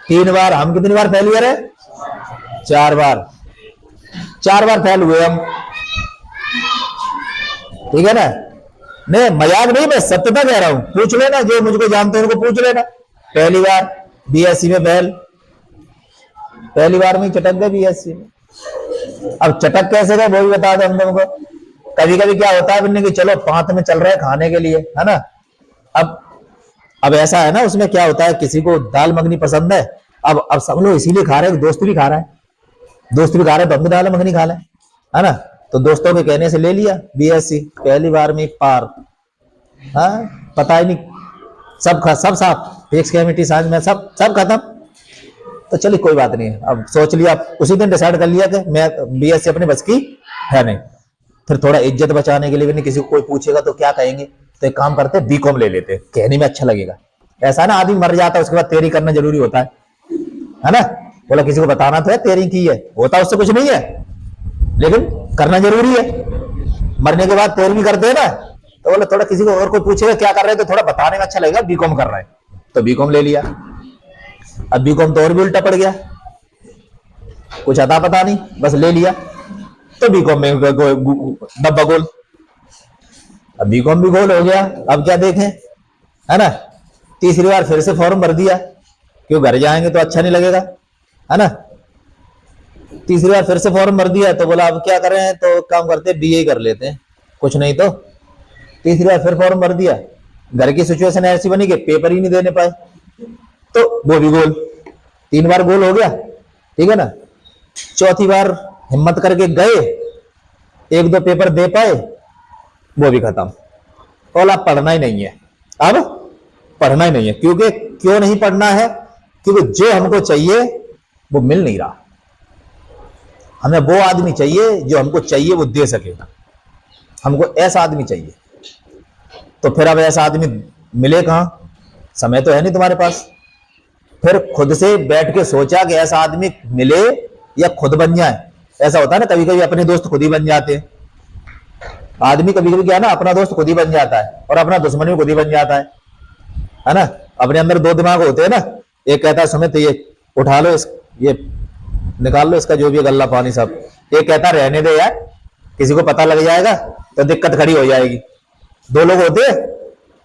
3 बार। हम कितनी बार फेलियर है? 4 बार। 4 बार फेल हुए हम, ठीक है ना। नहीं मजाक नहीं, मैं सत्यता कह रहा हूं। पूछ लेना, जो मुझको जानते हैं उनको पूछ लेना। पहली बार बीएससी में फेल, पहली बार में ही चटक गए बीएससी में। अब चटक कैसे गए वो भी बता दो हम तुमको। कभी कभी क्या होता है बनने की, चलो पांत में चल रहे हैं खाने के लिए, है ना। अब ऐसा है ना, उसमें क्या होता है, किसी को दाल मखनी पसंद है, अब सब लोग इसीलिए खा रहे हैं, दोस्त भी खा रहा है, दोस्त भी खा रहे हैं तो हम भी दाल मखनी खा लें, है ना। तो दोस्तों के कहने से ले लिया बीएससी, पहली बार में पार। हाँ, पता ही नहीं, सब साफ, फिजिक्स केमिस्ट्री साइंस में सब खत्म। तो चलिए कोई बात नहीं है, अब सोच लिया, उसी दिन डिसाइड कर लिया कि मैं बीएससी अपने बस की है नहीं। फिर थोड़ा इज्जत बचाने के लिए भी नहीं, किसी को कोई पूछेगा तो क्या कहेंगे, तो एक काम करते हैं बीकॉम ले लेते, कहने में अच्छा लगेगा। ऐसा ना आदमी मर जाता है उसके बाद तैयारी करना जरूरी होता है ना। बोला किसी को बताना तो है तैयारी की है, होता उससे कुछ नहीं है, लेकिन करना जरूरी है। मरने के बाद तैयारी भी करते हैं ना, तो बोले थोड़ा किसी को और कोई पूछेगा क्या कर रहे हैं तो थोड़ा बताने में अच्छा लगेगा, बीकॉम कर रहे हैं, तो बीकॉम ले लिया। अब बीकॉम तो और भी उल्टा पड़ गया, कुछ अता पता नहीं, बस ले लिया, तो बीकॉम में डब्बा गोल। अब बीकॉम भी गोल हो गया, अब क्या देखें, है ना। तीसरी बार फिर से फॉर्म भर दिया, क्यों घर जाएंगे तो अच्छा नहीं लगेगा, है ना। तीसरी बार फिर से फॉर्म भर दिया, तो बोला अब क्या करें, तो काम करते बीए कर लेते हैं, कुछ नहीं तो। तीसरी बार फिर फॉर्म भर दिया, घर की सिचुएशन ऐसी बनी कि पेपर ही नहीं देने पाए, तो वो भी गोल। 3 बार गोल हो गया, ठीक है ना। चौथी बार हिम्मत करके गए, 1-2 पेपर दे पाए, वो भी खत्म। बोला अब पढ़ना ही नहीं है, अब पढ़ना ही नहीं है। क्योंकि क्यों नहीं पढ़ना है, क्योंकि जो हमको चाहिए वो मिल नहीं रहा। हमें वो आदमी चाहिए जो हमको चाहिए वो दे सकेगा, हमको ऐसा आदमी चाहिए। तो फिर अब ऐसा आदमी मिले कहां, समय तो है नहीं तुम्हारे पास। फिर खुद से बैठ के सोचा कि ऐसा आदमी मिले या खुद बन जाए। ऐसा होता है ना, कभी कभी अपने दोस्त खुद ही बन जाते हैं। आदमी कभी कभी क्या है ना, अपना दोस्त खुद ही बन जाता है और अपना दुश्मन भी खुद ही बन जाता है ना। अपने अंदर 2 दिमाग होते हैं ना, एक कहता है सुमित ये उठा लो, ये निकाल लो इसका जो भी गल्ला पानी सब। एक कहता है रहने दे यार, किसी को पता लग जाएगा तो दिक्कत खड़ी हो जाएगी। 2 लोग होते हैं,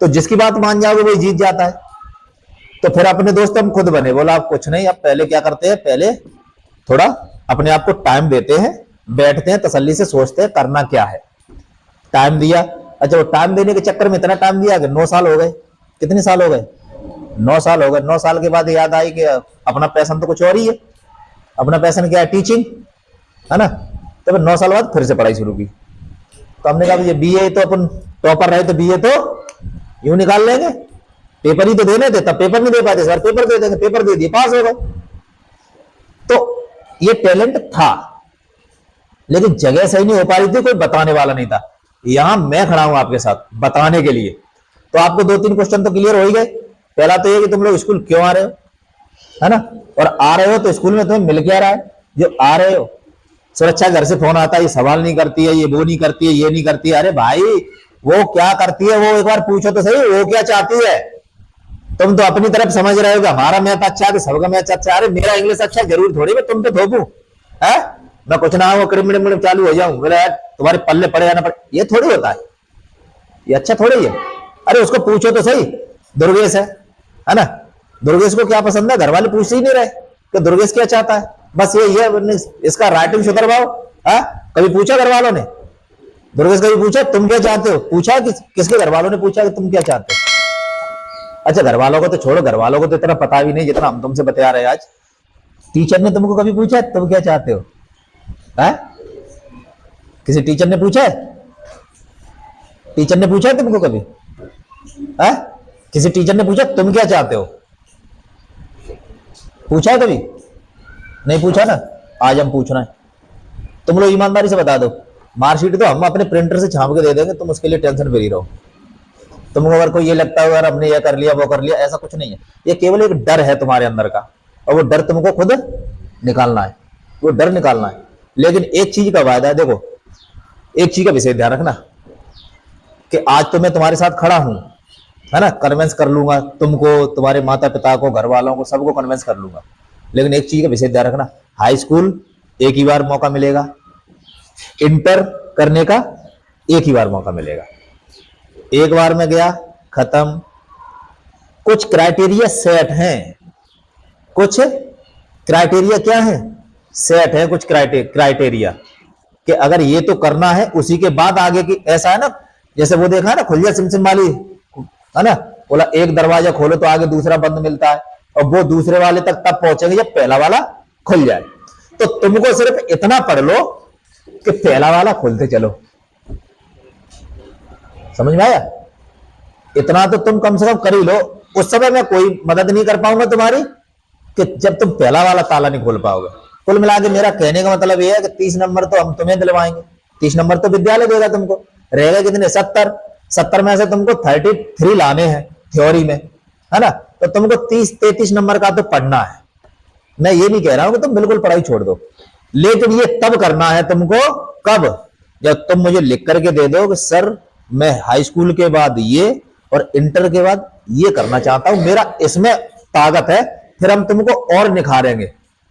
तो जिसकी बात मान जाओगे वही जीत जाता है। तो फिर अपने दोस्त हम खुद बने। बोला आप कुछ नहीं, अब पहले क्या करते हैं, पहले थोड़ा अपने आप को टाइम देते हैं, बैठते हैं, तसल्ली से सोचते हैं करना क्या है। टाइम दिया। अच्छा, वो टाइम देने के चक्कर में इतना टाइम दिया कि 9 साल हो गए। कितने साल हो गए, 9 साल हो गए। 9 साल के बाद याद आई कि अपना पैशन तो कुछ और ही है। अपना पैशन क्या है, टीचिंग, है ना। तो फिर 9 साल बाद फिर से पढ़ाई शुरू की। तो हमने कहा ये बीए तो अपन टॉपर रहे, तो बीए तो यूं निकाल लेंगे, पेपर ही तो देने थे, तब पेपर नहीं दे पाते, सर पेपर दे देंगे, पेपर दे दिए, पास हो गए। तो ये टैलेंट था, लेकिन जगह सही नहीं हो पा रही थी, कोई बताने वाला नहीं था। यहां मैं खड़ा हूं आपके साथ बताने के लिए। तो आपको 2-3 क्वेश्चन तो क्लियर हो ही गए। पहला तो ये कि तुम लोग स्कूल क्यों आ रहे हो, है ना। और आ रहे हो तो स्कूल में तुम्हें मिल क्या रहा है जो आ रहे हो। सुरक्षा घर से फोन आता है, ये सवाल नहीं करती है, ये वो नहीं करती है, ये नहीं करती है। अरे भाई वो क्या करती है वो एक बार पूछो तो सही, वो क्या चाहती है। तुम तो अपनी तरफ समझ रहे हो, हमारा मैथ अच्छा है, सबका मैथ अच्छा है। अरे मेरा इंग्लिश अच्छा जरूर थोड़ी मैं तुम पे थोपू है, मैं कुछ ना हो क्रिमिनल चालू हो जाऊं, बोले यार तुम्हारे पल्ले पड़े या ना पड़े, ये थोड़ी होता है, ये अच्छा थोड़ी है। अरे उसको पूछो तो सही, दुर्गेश है ना, दुर्गेश को क्या पसंद है, घर वाले पूछ ही नहीं रहे कि दुर्गेश क्या चाहता है, बस ये इसका राइटिंग सुधरवाओ। कभी पूछा घर वालों ने, दुर्गेश कभी पूछा तुम क्या चाहते हो, पूछा किसके घर वालों ने पूछा कि तुम क्या चाहते हो। अच्छा घर वालों को तो छोड़ो, घर वालों को तो इतना पता भी नहीं जितना हम तुमसे बता रहे हैं आज। टीचर ने तुमको कभी पूछा तुम क्या चाहते हो, है? किसी टीचर ने पूछा है, टीचर ने पूछा है तुमको कभी, है? किसी टीचर ने पूछा तुम क्या चाहते हो, पूछा है कभी? नहीं पूछा ना, आज हम पूछना है। तुम लोग ईमानदारी से बता दो, मार्कशीट तो हम अपने प्रिंटर से छाप के दे देंगे, तुम उसके लिए टेंशन फ्री रहो। तुमको अगर कोई ये लगता है यार हमने ये कर लिया वो कर लिया, ऐसा कुछ नहीं है। ये केवल एक डर है तुम्हारे अंदर का, और वो डर तुमको खुद निकालना है, वो डर निकालना है। लेकिन एक चीज का वायदा है, देखो एक चीज का विषय ध्यान रखना कि आज तो मैं तुम्हारे साथ खड़ा हूं, है ना, कन्विंस कर लूंगा तुमको, तुम्हारे माता पिता को, घर वालों को, सबको कन्विंस कर लूंगा। लेकिन एक चीज का विषय ध्यान रखना, हाई स्कूल एक ही बार मौका मिलेगा, इंटर करने का एक ही बार मौका मिलेगा। एक बार में गया खत्म। कुछ क्राइटेरिया सेट हैं, कुछ क्राइटेरिया क्या है, सेट है कुछ क्राइटेरिया कि अगर ये तो करना है उसी के बाद आगे की। ऐसा है ना, जैसे वो देखा है ना खुल जा सिमसिम वाली, है ना, बोला एक दरवाजा खोलो तो आगे दूसरा बंद मिलता है, और वो दूसरे वाले तक तब पहुंचेंगे जब पहला वाला खुल जाए। तो तुमको सिर्फ इतना पढ़ लो कि पहला वाला खोलते चलो। समझ में आया? इतना तो तुम कम से कम कर ही लो। उस समय मैं कोई मदद नहीं कर पाऊंगा तुम्हारी कि जब तुम पहला वाला ताला नहीं खोल पाओगे। कुल मिला के मेरा कहने का मतलब यह है कि 30 नंबर तो हम तुम्हें दिलवाएंगे। 30 नंबर तो विद्यालय देगा तुमको। रहेगा कितने? 70 में से तुमको 33 लाने हैं थ्योरी में, है ना। तो तुमको 30-33 नंबर का तो पढ़ना है। मैं ये नहीं कह रहा हूं कि तुम बिल्कुल पढ़ाई छोड़ दो, लेकिन ये तब करना है तुमको। कब? जब तुम मुझे लिख करके दे दो कि सर मैं हाई स्कूल के बाद ये और इंटर के बाद ये करना चाहता हूं, मेरा इसमें ताकत है। फिर हम तुमको और निखारेंगे,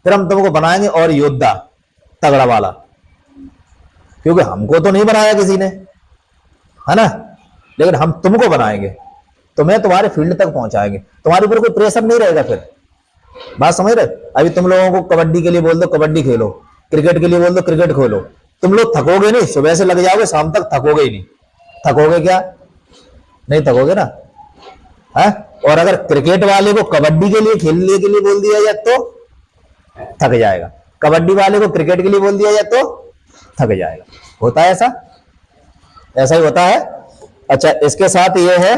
फिर हम तुमको बनाएंगे और योद्धा तगड़ा वाला, क्योंकि हमको तो नहीं बनाया किसी ने, है ना, लेकिन हम तुमको बनाएंगे, तुम्हें तुम्हारे फील्ड तक पहुंचाएंगे। तुम्हारे ऊपर कोई प्रेशर नहीं रहेगा। फिर बात समझ रहे? अभी तुम लोगों को कबड्डी के लिए बोल दो कबड्डी खेलो, क्रिकेट के लिए बोल दो क्रिकेट खेलो, तुम लोग थकोगे नहीं। सुबह से लग जाओगे, शाम तक थकोगे ही नहीं। थकोगे क्या? नहीं थकोगे ना, है? और अगर क्रिकेट वाले को कबड्डी के लिए खेलने के लिए बोल दिया जाए तो थक जाएगा, कबड्डी वाले को क्रिकेट के लिए बोल दिया जाए तो थक जाएगा। होता है ऐसा? ऐसा ही होता है। अच्छा, इसके साथ ये है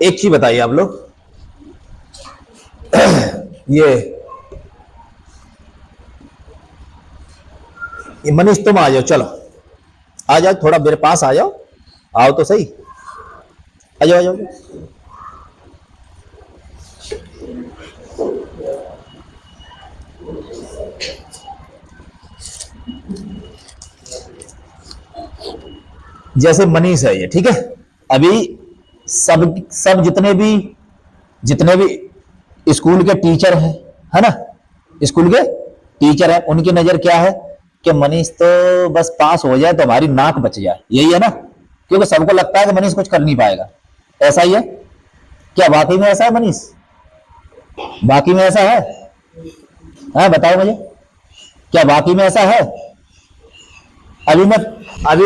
एक चीज बताइए आप लोग, ये मनीष तुम आ जाओ, चलो आ जाओ, थोड़ा मेरे पास आ जाओ, आओ तो सही, आ जाओ आ जाओ। जैसे मनीष है ये, ठीक है, अभी सब जितने भी स्कूल के टीचर हैं, है ना, स्कूल के टीचर हैं, उनकी नजर क्या है कि मनीष तो बस पास हो जाए तो हमारी नाक बच जाए, यही है ना। क्योंकि सबको लगता है कि मनीष कुछ कर नहीं पाएगा। ऐसा ही है क्या? वाकई में ऐसा है मनीष? बाकी में ऐसा है? हाँ बताओ मुझे, क्या वाकई में ऐसा है? अभी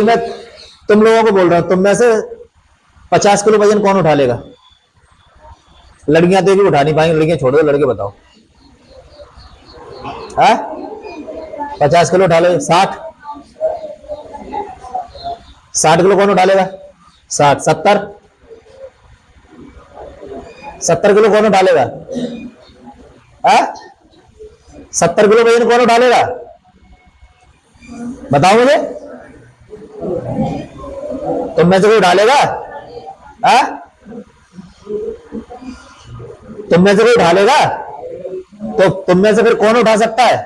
मैं तुम लोगों को बोल रहा हूं, तुम में से 50 किलो वजन कौन उठा लेगा? लड़कियां तो भी उठा नहीं पाएंगी, लड़कियां छोड़ दो, लड़के बताओ। हाँ 50 किलो उठा ले। 60 किलो कौन उठा लेगा? 60 70 किलो कौन उठा लेगा? 70 किलो वजन कौन उठा लेगा? बताओ मुझे, तुम में से कोई उठा लेगा? तुम में से कोई उठा लेगा? तो तुम में से फिर कौन उठा सकता है?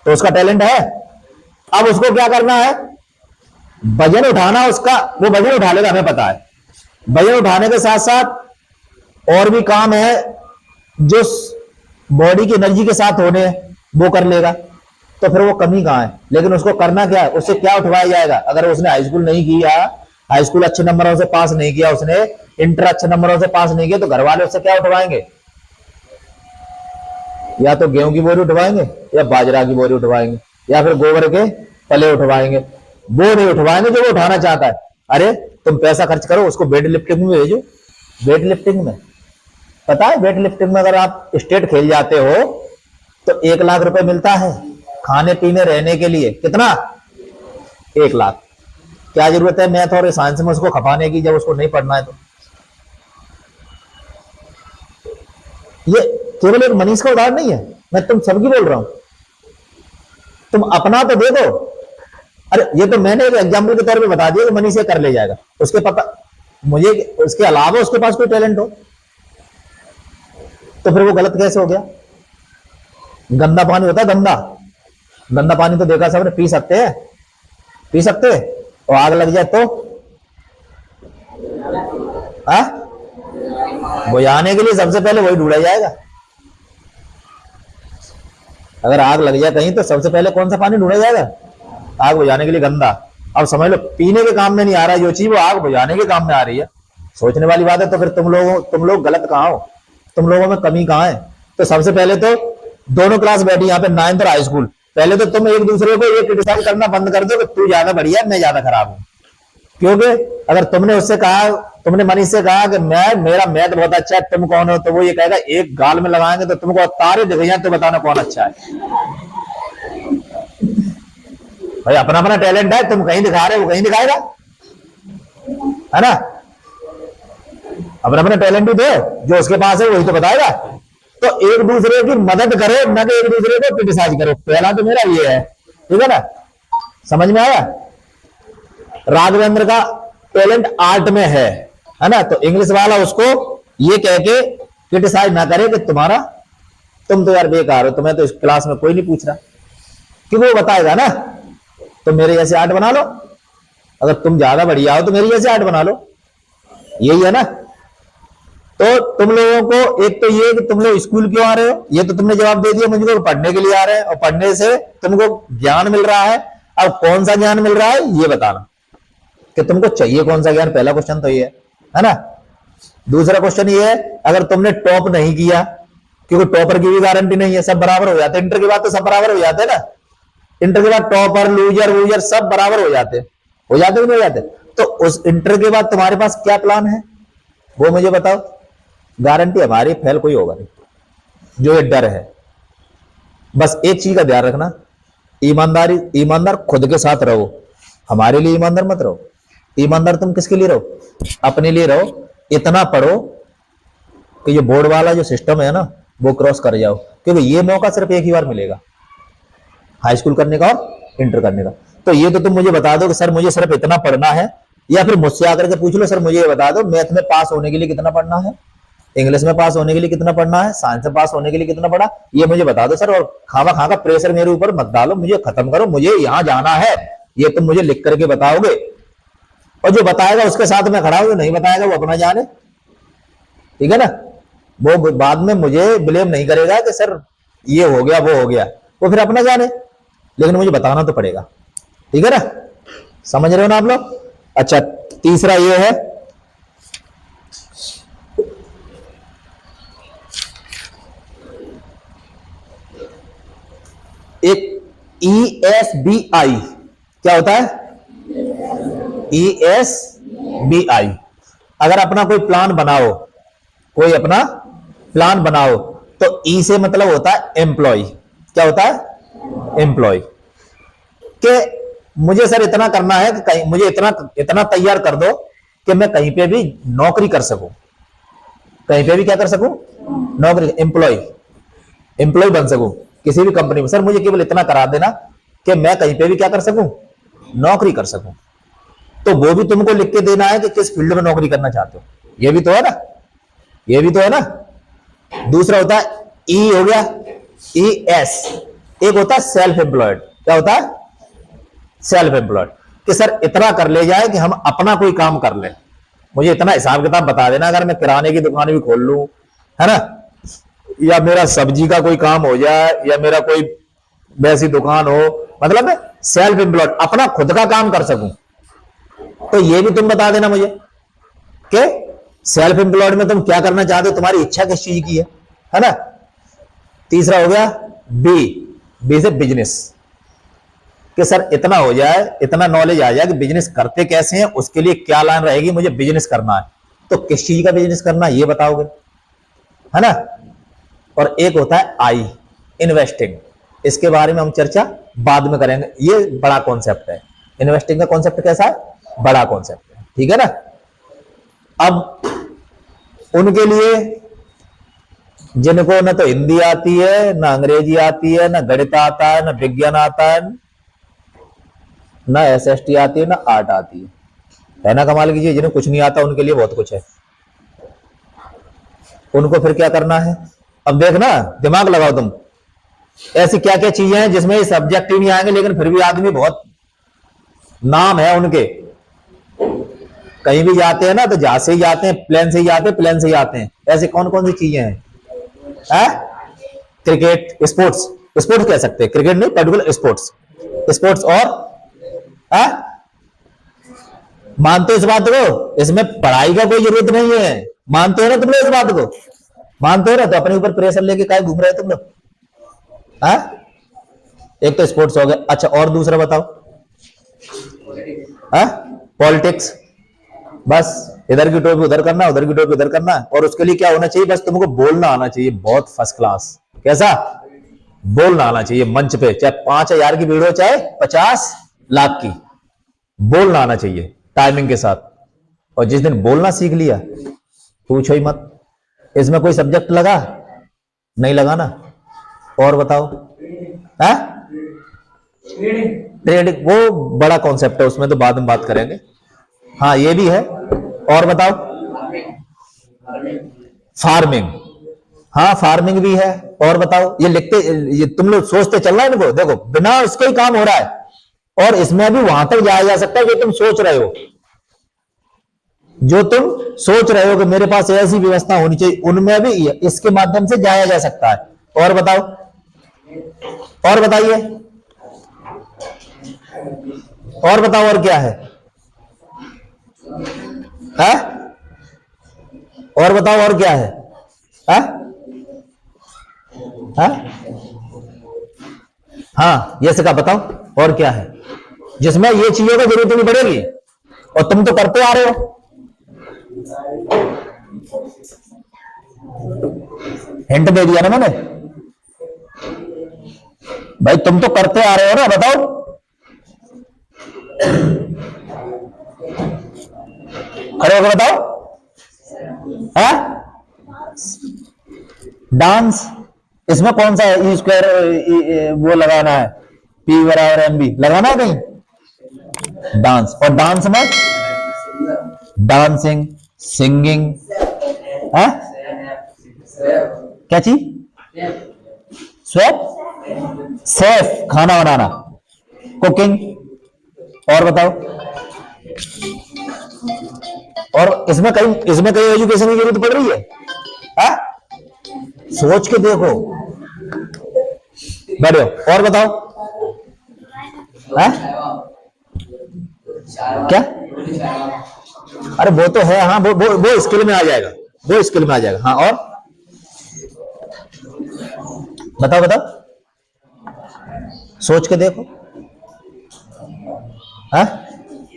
तो उसका टैलेंट है। अब उसको क्या करना है? वजन उठाना उसका, वो वजन उठा लेगा, हमें पता है। वजन उठाने के साथ साथ और भी काम है जो बॉडी की एनर्जी के साथ होने हैं, वो कर लेगा। तो फिर वो कमी कहां है? लेकिन उसको करना क्या है? उससे क्या उठवाया जाएगा? अगर उसने हाई स्कूल नहीं किया, हाई स्कूल अच्छे नंबरों से पास नहीं किया, उसने इंटर अच्छे नंबरों से पास नहीं किया, तो घर वाले उससे क्या उठवाएंगे? या तो गेहूं की बोरी उठवाएंगे, या बाजरा की बोरी उठवाएंगे, या फिर गोबर के पले उठवाएंगे। वो नहीं उठवाएंगे जो वो उठाना चाहता है। अरे तुम पैसा खर्च करो, उसको वेट लिफ्टिंग में भेजो। वेट लिफ्टिंग में पता है, वेट लिफ्टिंग में अगर आप स्टेट खेल जाते हो तो 1 लाख रुपए मिलता है खाने पीने रहने के लिए। कितना? 1 लाख। क्या जरूरत है मैथ और साइंस में उसको खपाने की, जब उसको नहीं पढ़ना है तो? ये केवल एक मनीष का उदाहरण नहीं है, मैं तुम सबकी बोल रहा हूं। तुम अपना तो दे दो। अरे ये तो मैंने एक एग्जाम्पल के तौर पे बता दिया कि मनीष ये कर ले जाएगा। उसके पता मुझे उसके अलावा उसके पास कोई टैलेंट हो तो फिर वो गलत कैसे हो गया? गंदा पानी होता है, गंदा पानी तो देखा सबने, पी सकते हैं, पी सकते हैं। और आग लग जाए तो बुझाने के लिए सबसे पहले वही ढूंढा जाएगा। अगर आग लग जाए कहीं तो सबसे पहले कौन सा पानी ढूंढा जाएगा? आग बुझाने के लिए गंदा। अब समझ लो पीने के काम में नहीं आ रहा है जो चीज, वो आग बुझाने के काम में आ रही है। सोचने वाली बात है। तो फिर तुम लोग गलत कहाँ हो, तुम लोगों में कमी कहाँ है? तो सबसे पहले तो दोनों क्लास बैठी यहाँ पे, 9th और हाई स्कूल, पहले तो तुम एक दूसरे को ये क्रिटिसाइज करना बंद कर दो कि तू ज्यादा बढ़िया है, मैं ज्यादा खराब हूं। क्योंकि अगर तुमने उससे कहा, तुमने मनीष से कहा कि मेरा मैथ बहुत अच्छा है, तुम कौन हो, तो वो ये कहेगा एक गाल में लगाएंगे तो तुमको तारे दिख जाए, तो बताना कौन अच्छा है। भाई अपना अपना टैलेंट है, तुम कहीं दिखा रहे हो, वो कहीं दिखाएगा, है ना? अपना अपना टैलेंट भी दो, जो उसके पास है वही तो बताएगा। तो एक दूसरे की मदद करो, न कि एक दूसरे को क्रिटिसाइज करो। पहला तो मेरा ये है, ठीक है ना? समझ में आया? राघवेंद्र का टैलेंट आर्ट में है ना? तो इंग्लिश वाला उसको ये कह के क्रिटिसाइज ना करे कि तुम तो यार बेकार हो, तुम्हें तो इस क्लास में कोई नहीं पूछ रहा, क्योंकि वो बताएगा ना तो मेरे जैसे आर्ट बना लो, अगर तुम ज्यादा बढ़िया हो तो मेरी जैसे आर्ट बना लो, यही है ना? तो तुम लोगों को एक तो ये कि तुम लोग स्कूल क्यों आ रहे हो, ये तो तुमने जवाब दे दिया मुझको, पढ़ने के लिए आ रहे हैं, और पढ़ने से तुमको ज्ञान मिल रहा है। अब कौन सा ज्ञान मिल रहा है ये बताना कि तुमको चाहिए कौन सा ज्ञान। पहला क्वेश्चन तो ये है ना? दूसरा क्वेश्चन ये है, अगर तुमने टॉप नहीं किया, क्योंकि टॉपर की भी गारंटी नहीं है, सब बराबर हो जाते, इंटर के बाद तो सब बराबर हो जाते ना, इंटर के बाद टॉपर लूजर वूजर सब बराबर हो जाते कि नहीं हो जाते? तो उस इंटर के बाद तुम्हारे पास क्या प्लान है वो मुझे बताओ। गारंटी हमारी फेल कोई होगा नहीं, जो ये डर है। बस एक चीज का ध्यान रखना, ईमानदार खुद के साथ रहो, हमारे लिए ईमानदार मत रहो। ईमानदार तुम किसके लिए रहो? अपने लिए रहो। इतना पढ़ो कि ये बोर्ड वाला जो सिस्टम है ना वो क्रॉस कर जाओ, क्योंकि ये मौका सिर्फ एक ही बार मिलेगा, हाई स्कूल करने का और इंटर करने का। तो ये तो तुम मुझे बता दो कि सर मुझे सिर्फ इतना पढ़ना है, या फिर मुझसे आकर के पूछ लो सर मुझे ये बता दो मैथ में पास होने के लिए कितना पढ़ना है, इंग्लिश में पास होने के लिए कितना पढ़ना है, साइंस में पास होने के लिए कितना पढ़ा, ये मुझे बता दो सर। और खामा खा का प्रेशर मेरे ऊपर मत डालो, मुझे खत्म करो, मुझे यहां जाना है, ये तुम मुझे लिख करके बताओगे। और जो बताएगा उसके साथ में खड़ा हूं, जो नहीं बताएगा वो अपना जाने, ठीक है ना? वो बाद में मुझे ब्लेम नहीं करेगा कि सर ये हो गया वो हो गया, वो फिर अपना जाने, लेकिन मुझे बताना तो पड़ेगा, ठीक है ना? समझ रहे हो ना आप लोग? अच्छा, तीसरा ये है, एक ESBI। क्या होता है ESBI? अगर अपना कोई प्लान बनाओ, कोई अपना प्लान बनाओ, तो ई से मतलब होता है एम्प्लॉय। क्या होता है? एम्प्लॉय। कि मुझे सर इतना करना है कि कहीं मुझे इतना तैयार कर दो कि मैं कहीं पे भी नौकरी कर सकूं, कहीं पे भी क्या कर सकूं? नौकरी, एम्प्लॉय बन सकूं किसी भी कंपनी में। सर मुझे केवल इतना करा देना कि मैं कहीं पे भी क्या कर सकूं? नौकरी कर सकूं। तो वो भी तुमको लिख के देना है कि किस फील्ड में नौकरी करना चाहते हो, ये भी तो है ना, ये भी तो है ना। दूसरा होता है ई, हो गया ES। एक होता है सेल्फ एम्प्लॉयड। क्या होता है? सेल्फ एम्प्लॉयड, कि सर इतना कर ले जाए कि हम अपना कोई काम कर ले, मुझे इतना हिसाब किताब बता देना, अगर मैं किराने की दुकान भी खोल लूं, है ना, या मेरा सब्जी का कोई काम हो जाए, या मेरा कोई वैसी दुकान हो, मतलब सेल्फ एम्प्लॉयड, अपना खुद का काम कर सकूं। तो ये भी तुम बता देना मुझे कि सेल्फ एम्प्लॉयड में तुम क्या करना चाहते हो, तुम्हारी इच्छा किस चीज की है ना। तीसरा हो गया बी से बिजनेस, कि सर इतना हो जाए, इतना नॉलेज आ जाए कि बिजनेस करते कैसे हैं, उसके लिए क्या लाइन रहेगी, मुझे बिजनेस करना है, तो किस चीज का बिजनेस करना है ये बताओगे, है ना। और एक होता है आई, इन्वेस्टिंग। इसके बारे में हम चर्चा बाद में करेंगे, ये बड़ा कॉन्सेप्ट है। इन्वेस्टिंग का कॉन्सेप्ट कैसा है? बड़ा कॉन्सेप्ट है, ठीक है ना। अब उनके लिए जिनको न तो हिंदी आती है, न अंग्रेजी आती है, न गणित आता है, न विज्ञान आता है, न SST आती है, न आर्ट आती है ना। कमाल कीजिए, जिन्हें कुछ नहीं आता उनके लिए बहुत कुछ है। उनको फिर क्या करना है? अब देखना, दिमाग लगाओ तुम, ऐसी क्या क्या चीजें हैं जिसमें सब्जेक्ट ही नहीं आएंगे, लेकिन फिर भी आदमी बहुत नाम है उनके। कहीं भी जाते हैं ना तो जहाज से ही जाते हैं, प्लेन से ही जाते हैं, प्लेन से ही आते हैं। ऐसे कौन कौन सी चीजें हैं? क्रिकेट, स्पोर्ट्स कह सकते हैं, क्रिकेट नहीं, पर्टिकुलर स्पोर्ट्स और मानते हो इस बात को? इसमें पढ़ाई का कोई जरूरत नहीं है। मानते हो ना तुम लोग इस बात को? मानते हो ना? तो अपने ऊपर प्रेशर लेके काय घूम रहे हो तुम लोग? हाँ, एक तो स्पोर्ट्स हो गया। अच्छा, और दूसरा बताओ। हाँ, पॉलिटिक्स। बस इधर की टोपी उधर करना, उधर की टोपी उधर करना। और उसके लिए क्या होना चाहिए? बस तुमको बोलना आना चाहिए, बहुत फर्स्ट क्लास। कैसा? बोलना आना चाहिए मंच पे, चाहे 5,000 की भीड़ हो चाहे 50 लाख की, बोलना आना चाहिए टाइमिंग के साथ। और जिस दिन बोलना सीख लिया, पूछो ही मत। इसमें कोई सब्जेक्ट लगा? नहीं लगा ना। और बताओ। ट्रेडिंग वो बड़ा कॉन्सेप्ट है, उसमें तो बाद में बात करेंगे। हाँ, ये भी है। और बताओ। फार्मिंग। हाँ, फार्मिंग भी है। और बताओ। ये लिखते, ये तुम लोग सोचते चल रहा है इनको, देखो बिना उसके ही काम हो रहा है। और इसमें भी वहां तक जाया जा सकता है जो तुम सोच रहे हो, जो तुम सोच रहे हो कि मेरे पास ऐसी व्यवस्था होनी चाहिए, उनमें भी इसके माध्यम से जाया जा सकता है। और बताओ। और बताइए। और बताओ, और क्या है? है? और बताओ, और क्या है? है? है? हाँ, ये सिखा, बताओ और क्या है जिसमें ये चीजों की जरूरत नहीं पड़ेगी और तुम तो करते आ रहे हो। हिंट दे दिया ना मैंने भाई, तुम तो करते आ रहे हो ना, बताओ। खड़े होकर बताओ। है? डांस। इसमें कौन सा है? ई स्क्वायर वो लगाना है, पी बराबर एम बी लगाना है कहीं? डांस। और डांस में डांसिंग, सिंगिंग, है? क्या चीज? स्वेप, सेफ खाना बनाना, कुकिंग। और बताओ। और इसमें कहीं एजुकेशन की जरूरत पड़ रही है? हा? सोच के देखो, बैठो। और बताओ। हा? क्या? अरे वो तो है। हाँ, वो स्किल में आ जाएगा, वो स्किल में आ जाएगा। हाँ, और बताओ बताओ, सोच के देखो। हाँ,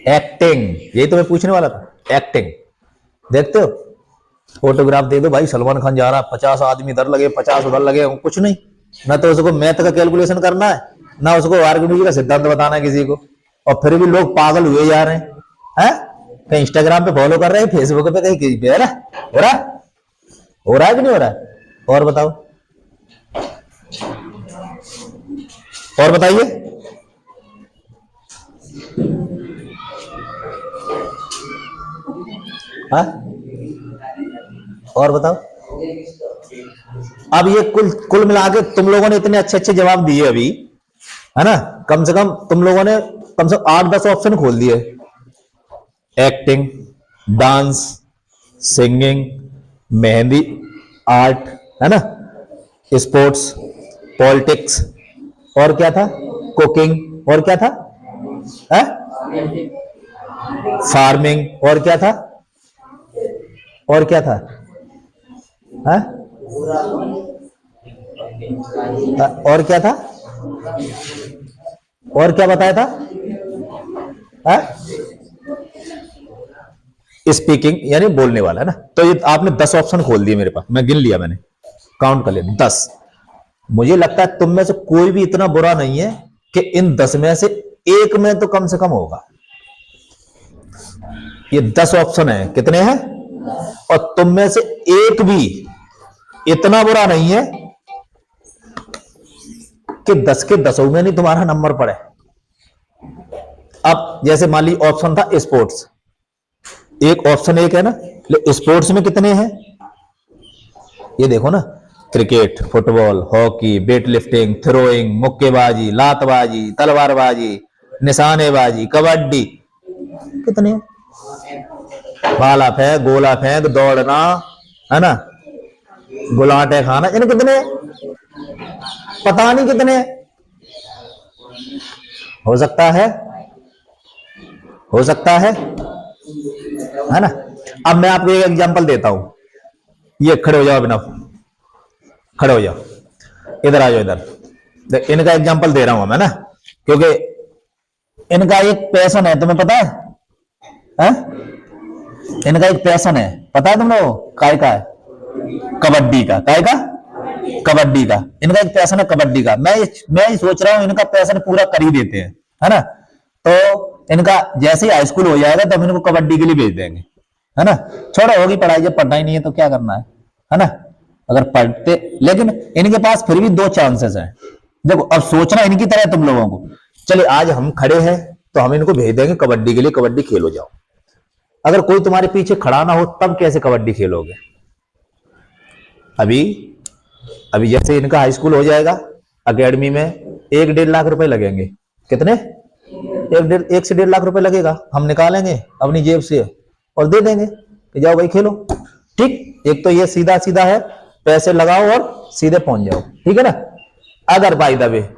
एक्टिंग, यही तो मैं पूछने वाला था। एक्टिंग देखते हो? फोटोग्राफ दे दो भाई, सलमान खान जा रहा है, 50 आदमी इधर लगे, 50 उधर लगे, कुछ नहीं। ना तो उसको मैथ का कैलकुलेशन करना है, ना उसको आर्किमिडीज का सिद्धांत बताना है किसी को। और फिर भी लोग पागल हुए जा रहे हैं। कहीं इंस्टाग्राम पे फॉलो कर रहे हैं, फेसबुक पे, कहीं पे, है ना? हो रहा है कि नहीं हो रहा है? और बताओ। और बताइए। हाँ, और बताओ। अब ये कुल मिला के तुम लोगों ने इतने अच्छे अच्छे जवाब दिए अभी, है ना? कम से कम तुम लोगों ने कम से कम 8-10 ऑप्शन खोल दिए। Acting, dance, singing, mehndi art, है ना, स्पोर्ट्स, पॉलिटिक्स, और क्या था? कुकिंग, और क्या था? है? फार्मिंग, और क्या था? और क्या था? है? और क्या था? और क्या बताया था? है? स्पीकिंग, यानी बोलने वाला, है ना? तो ये आपने 10 ऑप्शन खोल दिए मेरे पास, मैं गिन लिया, मैंने काउंट कर लिया 10। मुझे लगता है तुम में से कोई भी इतना बुरा नहीं है कि इन 10 में से एक में तो कम से कम होगा। ये 10 ऑप्शन है, कितने हैं? और तुम में से एक भी इतना बुरा नहीं है कि 10 के 10 में नहीं तुम्हारा नंबर पड़े। अब जैसे मान ली ऑप्शन था स्पोर्ट्स, एक ऑप्शन एक है ना, स्पोर्ट्स में कितने हैं ये देखो ना। Cricket, football, hockey, weight lifting, throwing, मुक्केबाजी, लातबाजी, तलवारबाजी, निशानेबाजी, कबड्डी, कितने? भाला फेंक, गोला फेंक, दौड़ना, है ना, गुलाटे खाना, इन कितने? पता नहीं कितने। हो सकता है है ना। अब मैं आपको एक एग्जांपल देता हूं, ये खड़े हो जाओ अभिनव, खड़े हो जाओ, इधर आ जाओ इधर। इनका एग्जांपल दे रहा हूं मैं ना, क्योंकि इनका एक पैशन है, तुम्हें पता है? इनका एक पैशन है, पता है तुम लोग काय का है? कबड्डी का। काय का? कबड्डी का। इनका एक पैशन है कबड्डी का। मैं सोच रहा हूं इनका पैशन पूरा कर ही देते हैं, है ना। तो इनका जैसे ही हाई स्कूल हो जाएगा तो हम इनको कबड्डी के लिए भेज देंगे, है ना। छोड़ो होगी पढ़ाई, जब पढ़ना ही नहीं है तो क्या करना है ना। अगर पढ़ते, लेकिन इनके पास फिर भी 2 चांसेस हैं। देखो अब सोचना इनकी तरह तुम लोगों को, चलिए आज हम खड़े हैं तो हम इनको भेज देंगे कबड्डी के लिए, कबड्डी खेलो जाओ। अगर कोई तुम्हारे पीछे खड़ा ना हो तब कैसे कबड्डी खेलोगे? अभी जैसे इनका हाई स्कूल हो जाएगा, एकेडमी में 1-1.5 लाख रुपए लगेंगे। कितने? 1 से 1.5 लाख रुपए लगेगा, हम निकालेंगे अपनी जेब से और दे देंगे कि जाओ भाई खेलो। ठीक, एक तो ये सीधा सीधा है, पैसे लगाओ और सीधे पहुंच जाओ, ठीक है ना। अगर बाय द वे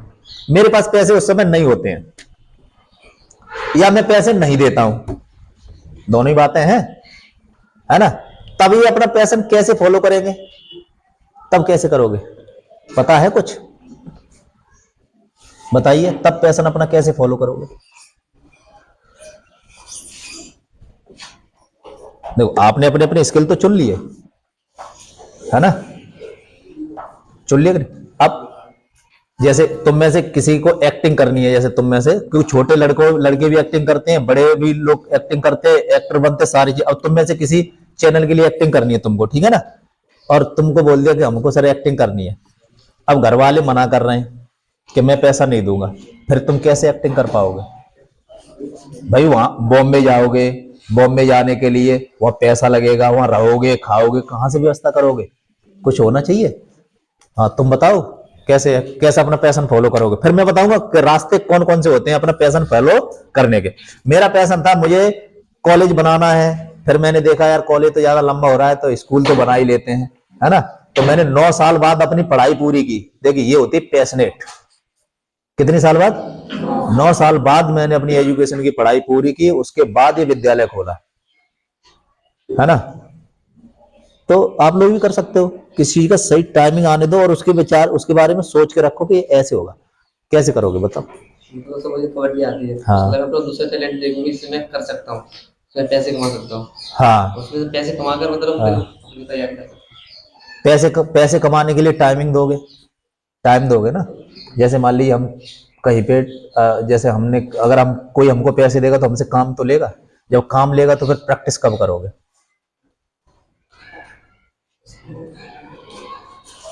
मेरे पास पैसे उस समय नहीं होते हैं या मैं पैसे नहीं देता हूं, दोनों ही बातें हैं, है ना। तब ये अपना पैशन कैसे फॉलो करेंगे? तब कैसे करोगे? पता है कुछ? बताइए, तब पैशन अपना कैसे फॉलो करोगे? देखो आपने अपने अपने स्किल तो चुन लिए, है ना, चुन लिए। अब जैसे तुम में से किसी को एक्टिंग करनी है, जैसे तुम में से क्योंकि छोटे लड़के भी एक्टिंग करते हैं, बड़े भी लोग एक्टिंग करते हैं, एक्टर बनते, सारी चीज। अब तुम में से किसी चैनल के लिए एक्टिंग करनी है तुमको, ठीक है ना, और तुमको बोल दिया कि हमको सर एक्टिंग करनी है। अब घर वाले मना कर रहे हैं कि मैं पैसा नहीं दूंगा, फिर तुम कैसे एक्टिंग कर पाओगे भाई? वहां बॉम्बे जाओगे, बॉम्बे जाने के लिए वहां पैसा लगेगा, वहां रहोगे, खाओगे, कहां से व्यवस्था करोगे? कुछ होना चाहिए। हाँ तुम बताओ कैसे अपना पैशन फॉलो करोगे? फिर मैं बताऊंगा कि रास्ते कौन कौन से होते हैं अपना पैशन फॉलो करने के। मेरा पैशन था, मुझे कॉलेज बनाना है, फिर मैंने देखा यार कॉलेज तो ज्यादा लंबा हो रहा है तो स्कूल तो बना ही लेते हैं, है ना। तो मैंने 9 साल बाद अपनी पढ़ाई पूरी की। देखिए ये होती पैशनेट। कितने साल बाद? 9 साल बाद मैंने अपनी एजुकेशन की पढ़ाई पूरी की, उसके बाद ये विद्यालय खोला, है ना। तो आप लोग भी कर सकते हो, किसी चीज का सही टाइमिंग आने दो और उसके विचार, उसके बारे में सोच के रखो कि ऐसे होगा। कैसे करोगे बताओ? तो मुझे कबड्डी आती है, हाँ, मैं अपना दूसरा टैलेंट देखूंगी, इससे मैं कर सकता हूँ, इसमें पैसे कमा सकता हूँ। हाँ, उसमें से पैसे कमाकर मतलब हाँ। अपनी तैयारी कर सकता हूँ। पैसे कमाने के लिए टाइमिंग दोगे, टाइम दोगे ना। जैसे मान लीजिए हम कहीं पे जैसे हमने, अगर हम कोई हमको पैसे देगा तो हमसे काम तो लेगा, जब काम लेगा तो फिर प्रैक्टिस कब करोगे?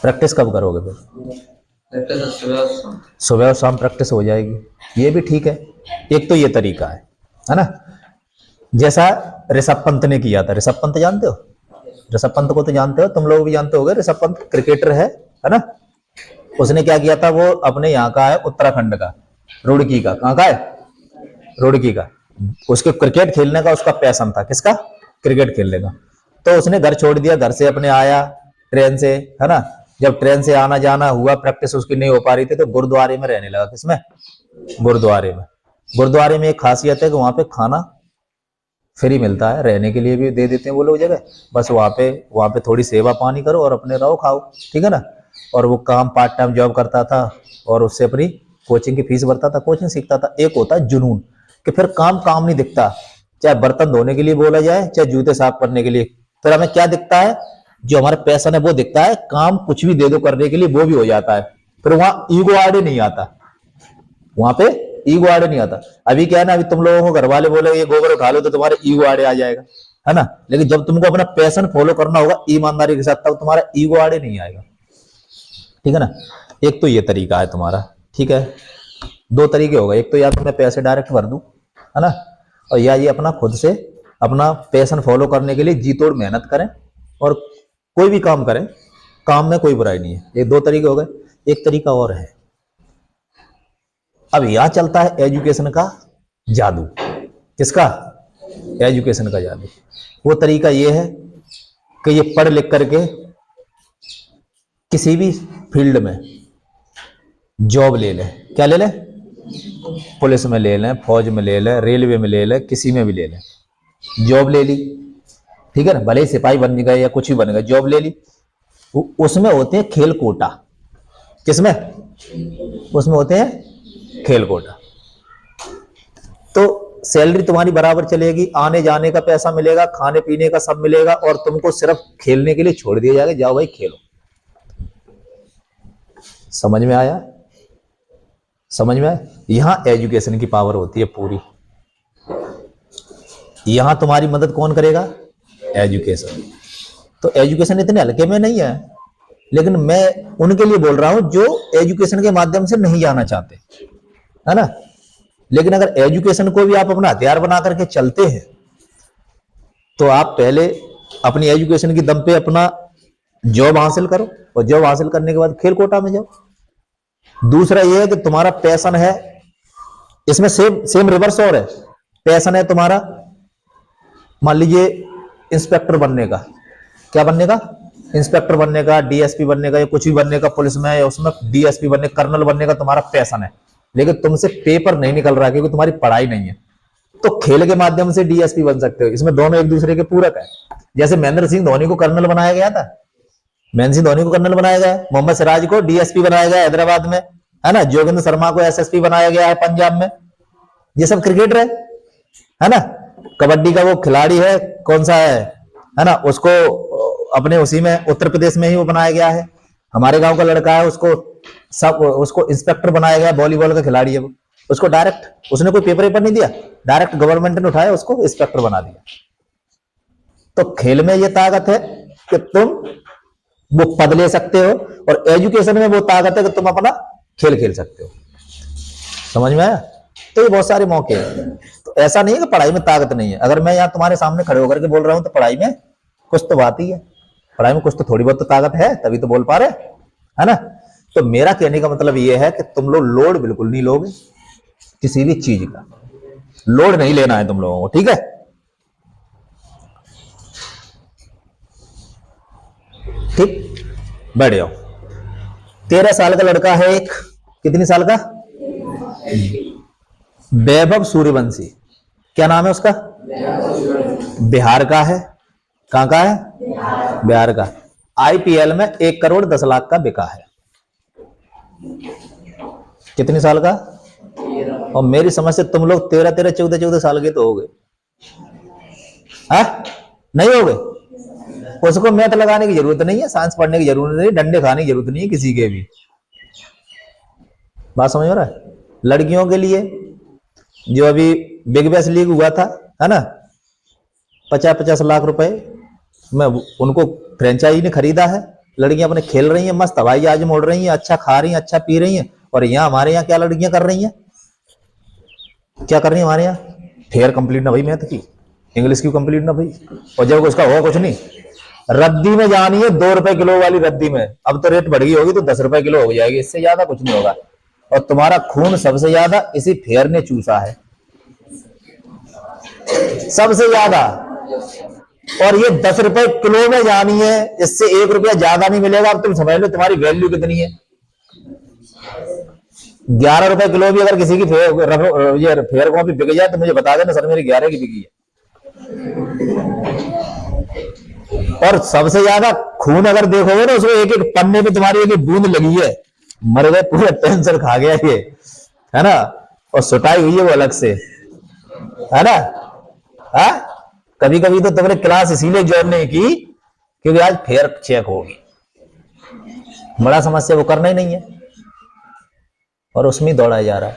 प्रैक्टिस कब करोगे? फिर सुबह और शाम प्रैक्टिस हो जाएगी, ये भी ठीक है। एक तो ये तरीका है ना। जैसा ऋषभ पंत ने किया था। ऋषभ पंत जानते हो? ऋषभ पंत को तो जानते हो, तुम लोग भी जानते होगे। ऋषभ पंत क्रिकेटर है ना। उसने क्या किया था, वो अपने यहाँ का है, उत्तराखंड का, रुड़की का। कहाँ का है? रुड़की का। उसके क्रिकेट खेलने का उसका पैशन था। किसका? क्रिकेट खेलने का। तो उसने घर छोड़ दिया, घर से अपने आया ट्रेन से, है ना। जब ट्रेन से आना जाना हुआ, प्रैक्टिस उसकी नहीं हो पा रही थी, तो गुरुद्वारे में रहने लगा। किसमें? गुरुद्वारे में। गुरुद्वारे में एक खासियत है कि वहां पे खाना फ्री मिलता है, रहने के लिए भी दे देते हैं वो लोग जगह। बस वहां पे थोड़ी सेवा पानी करो और अपने रहो खाओ, ठीक है ना। और वो काम पार्ट टाइम जॉब करता था और उससे अपनी कोचिंग की फीस भरता था, कोचिंग सीखता था। एक होता है जुनून कि फिर काम नहीं दिखता, चाहे बर्तन धोने के लिए बोला जाए, चाहे जूते साफ करने के लिए, फिर हमें क्या दिखता है? जो हमारे पैशन है वो दिखता है। काम कुछ भी दे दो करने के लिए वो भी हो जाता है। फिर वहां ईगो आड़े नहीं आता, वहां पे ईगो आड़े नहीं आता। अभी क्या है ना, अभी तुम लोगों को घर वाले बोले ये गोबर उठा लो तो तुम्हारे ईगो आड़े आ जाएगा, है ना। लेकिन जब तुमको अपना पैशन फॉलो करना होगा ईमानदारी के साथ, तब तुम्हारा ईगो आड़े नहीं आएगा, ठीक है ना। एक तो ये तरीका है तुम्हारा, ठीक है। 2 तरीके होगा, एक तो या तो मैं पैसे डायरेक्ट भर दूं, है ना, और या ये अपना खुद से अपना पैशन फॉलो करने के लिए जी तोड़ मेहनत करें और कोई भी काम करें, काम में कोई बुराई नहीं है। ये 2 तरीके हो गए। एक तरीका और है, अब यहां चलता है एजुकेशन का जादू। किसका? एजुकेशन का जादू। वो तरीका ये है कि ये पढ़ लिख करके किसी भी फील्ड में जॉब ले लें। क्या ले लें? पुलिस में ले लें, फौज में ले लें, रेलवे में ले लें, किसी में भी ले लें, जॉब ले ली, ठीक है ना, भले ही सिपाही बन गए या कुछ भी बन गए, जॉब ले ली, उसमें होते हैं खेल कोटा। किसमें? उसमें होते हैं खेल कोटा। तो सैलरी तुम्हारी बराबर चलेगी, आने जाने का पैसा मिलेगा, खाने पीने का सब मिलेगा, और तुमको सिर्फ खेलने के लिए छोड़ दिया जाएगा, जाओ भाई खेलो। समझ में आया? समझ में आया? यहां एजुकेशन की पावर होती है पूरी। यहां तुम्हारी मदद कौन करेगा? एजुकेशन। तो एजुकेशन इतने हल्के में नहीं है, लेकिन मैं उनके लिए बोल रहा हूं जो एजुकेशन के माध्यम से नहीं जाना चाहते, है ना। लेकिन अगर एजुकेशन को भी आप अपना हथियार बना करके चलते हैं, तो आप पहले अपनी एजुकेशन की दम पे अपना जॉब हासिल करो, और जॉब हासिल करने के बाद खेल कोटा में जाओ। दूसरा यह है कि तुम्हारा पैशन है, इसमें सेम रिवर्स और है। पैशन है तुम्हारा, मान लीजिए इंस्पेक्टर बनने का, क्या बनने का? इंस्पेक्टर बनने का, डीएसपी बनने का, या कुछ भी बनने का, पुलिस में या उसमें डीएसपी बनने, कर्नल बनने का तुम्हारा पैशन है, लेकिन तुमसे पेपर नहीं निकल रहा क्योंकि तुम्हारी पढ़ाई नहीं है। तो खेल के माध्यम से डीएसपी बन सकते हो। इसमें दोनों एक दूसरे के पूरक है। जैसे महेंद्र सिंह धोनी को कर्नल बनाया गया था, महेंद्र सिंह धोनी को कर्नल बनाया गया है, मोहम्मद सिराज को डीएसपी बनाया गया हैदराबाद में, है ना, जोगिंदर शर्मा को एसएसपी बनाया गया है पंजाब में। ये सब क्रिकेटर है ना। कबड्डी का वो खिलाड़ी है, कौन सा है ना, उसको अपने उसी में उत्तर प्रदेश में ही वो बनाया गया है। हमारे गांव का लड़का है, उसको इंस्पेक्टर बनाया गया, वॉलीबॉल का खिलाड़ी है वो, उसको डायरेक्ट, उसने कोई पेपर नहीं दिया, डायरेक्ट गवर्नमेंट ने उठाया, उसको इंस्पेक्टर बना दिया। तो खेल में ये ताकत है कि तुम वो पद ले सकते हो, और एजुकेशन में वो ताकत है कि तुम अपना खेल सकते हो। समझ में आया? तो ये बहुत सारे मौके हैं। तो ऐसा नहीं है कि पढ़ाई में ताकत नहीं है। अगर मैं यहाँ तुम्हारे सामने खड़े होकर के बोल रहा हूं तो पढ़ाई में कुछ तो बात ही है, पढ़ाई में कुछ तो थोड़ी बहुत तो ताकत है, तभी तो बोल पा रहे, है ना। तो मेरा कहने का मतलब ये है कि तुम लोग लोड बिल्कुल नहीं लोगे, किसी भी चीज का लोड नहीं लेना है तुम लोगों को, ठीक है। ठीक, बैठ जाओ। 13 साल का लड़का है एक, कितनी साल का? वैभव सूर्यवंशी। क्या नाम है उसका? बिहार का है। कहां का है? बिहार का। आईपीएल में 1,10,00,000 का बिका है। कितनी साल का? और मेरी समझ से तुम लोग 13, 14 साल के तो हो गए, नहीं हो गए? उसको मैथ लगाने की जरूरत नहीं है, साइंस पढ़ने की जरूरत नहीं, डंडे खाने की जरूरत नहीं है किसी के भी। बात समझ में आ रहा है? लड़कियों के लिए जो अभी बिग बैश लीग हुआ था, है ना, 50-50 लाख रुपए में उनको फ्रेंचाइजी ने खरीदा है। लड़कियां अपने खेल रही हैं, मस्त हवाई जहाज में उड़ रही हैं, अच्छा खा रही हैं, अच्छा पी रही हैं। और यहाँ हमारे यहाँ क्या लड़कियां कर रही हैं? क्या कर रही है हमारे यहाँ? फेयर कंप्लीट ना भाई, मैथ की, इंग्लिश की कंप्लीट ना भाई, और जब उसका हो कुछ नहीं, रद्दी में जानी है 2 रुपए किलो वाली रद्दी में। अब तो रेट बढ़ गई होगी तो 10 रुपए किलो हो जाएगी, इससे ज्यादा कुछ नहीं होगा। और तुम्हारा खून सबसे ज्यादा इसी फेयर ने चूसा है, सबसे ज्यादा। और ये 10 रुपए किलो में जानी है, इससे 1 रुपया ज्यादा नहीं मिलेगा। अब तुम समझ लो तुम्हारी वैल्यू कितनी है। 11 रुपए किलो भी अगर किसी की फेयर कॉपी बिक जाए तो मुझे बता देना, सर मेरी 11 की बिकी है। और सबसे ज्यादा खून अगर देखोगे ना, उसमें एक एक पन्ने पे तुम्हारी एक बूंद लगी है, मर गए पूरा टेंशन खा गया ये, है ना। और सुटाई हुई है वो अलग से, है ना। कभी कभी तो तुमने क्लास इसीलिए ज्वाइन नहीं की क्योंकि आज फेयर चेक होगी। बड़ा समस्या वो करना ही नहीं है, और उसमें दौड़ा जा रहा है।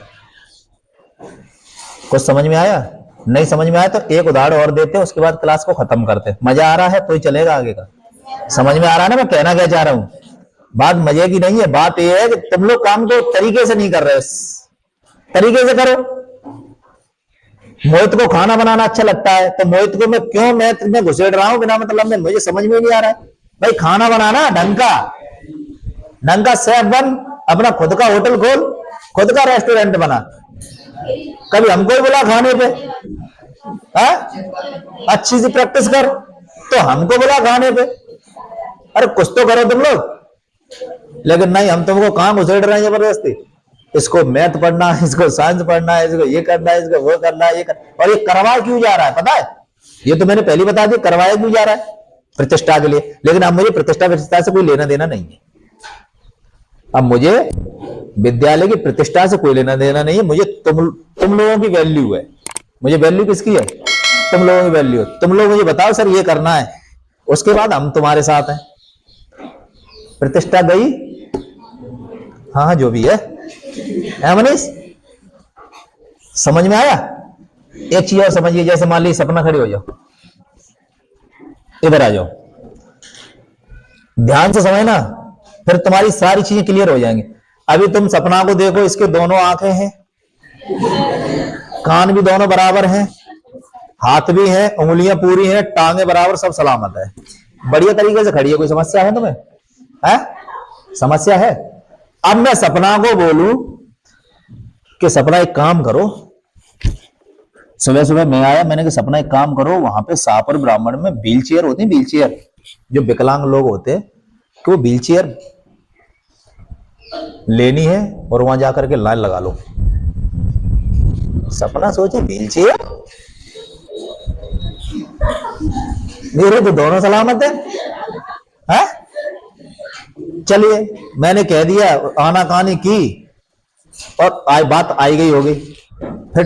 कुछ समझ में आया? नहीं समझ में आया तो एक उदाहरण और देते हैं, उसके बाद क्लास को खत्म करते। मजा आ रहा है तो ही चलेगा आगे का। समझ में आ रहा है ना मैं कहना क्या चाह रहा हूं? बात मजे की नहीं है, बात यह है कि तुम लोग काम को तरीके से नहीं कर रहे। तरीके से करो। मोहित को खाना बनाना अच्छा लगता है, तो मोहित को मैं क्यों मैथ में घुसेड़ रहा हूं बिना मतलब में? मुझे समझ में नहीं आ रहा है भाई। खाना बनाना ढंग का शेफ बन, अपना खुद का होटल खोल, खुद का रेस्टोरेंट बना। कभी हमको ही बुला खाने पे, अच्छी सी प्रैक्टिस कर, तो हमको बुला खाने पे। अरे कुछ तो करो तुम लोग। लेकिन नहीं, हम तुमको कहां घुसेड़ रहे हैं जबरदस्ती। इसको मैथ पढ़ना है, इसको साइंस पढ़ना है, इसको ये करना है, इसको वो करना है, और ये करवा क्यों जा रहा है पता है? ये तो मैंने पहले बता दिया, करवाया क्यों जा रहा है प्रतिष्ठा के लिए। लेकिन अब मुझे प्रतिष्ठा से कोई लेना देना नहीं है। अब मुझे विद्यालय की प्रतिष्ठा से कोई लेना देना नहीं है। मुझे तुम लोगों की वैल्यू है। मुझे वैल्यू किसकी है? तुम लोगों की वैल्यू है। तुम लोग मुझे बताओ सर ये करना है, उसके बाद हम तुम्हारे साथ हैं। प्रतिष्ठा गई, हाँ जो भी है मनीष, समझ में आया? एक चीज और समझिए, जैसे मान लीजिए सपना, खड़ी हो जाओ, इधर आ जाओ, ध्यान से समझना, फिर तुम्हारी सारी चीजें क्लियर हो जाएंगी। अभी तुम सपना को देखो, इसके दोनों आंखें हैं, कान भी दोनों बराबर हैं, हाथ भी है, उंगलियां पूरी हैं, टांगे बराबर, सब सलामत है, बढ़िया तरीके से खड़ी है। कोई समस्या है तुम्हें? है समस्या है? अब मैं सपना को बोलूं कि सपना एक काम करो, सुबह सुबह मैं आया, मैंने कहा सपना एक काम करो, वहां पे शाहपुर ब्राह्मण में व्हील चेयर होती है, व्हील चेयर, जो विकलांग लोग होते हैं, कि वो व्हील चेयर लेनी है और वहां जाकर के लाइन लगा लो। सपना सोचे व्हील चेयर, मेरे तो दोनों सलामत है? चलिए मैंने कह दिया, आनाकानी की और आज बात आई गई होगी। फिर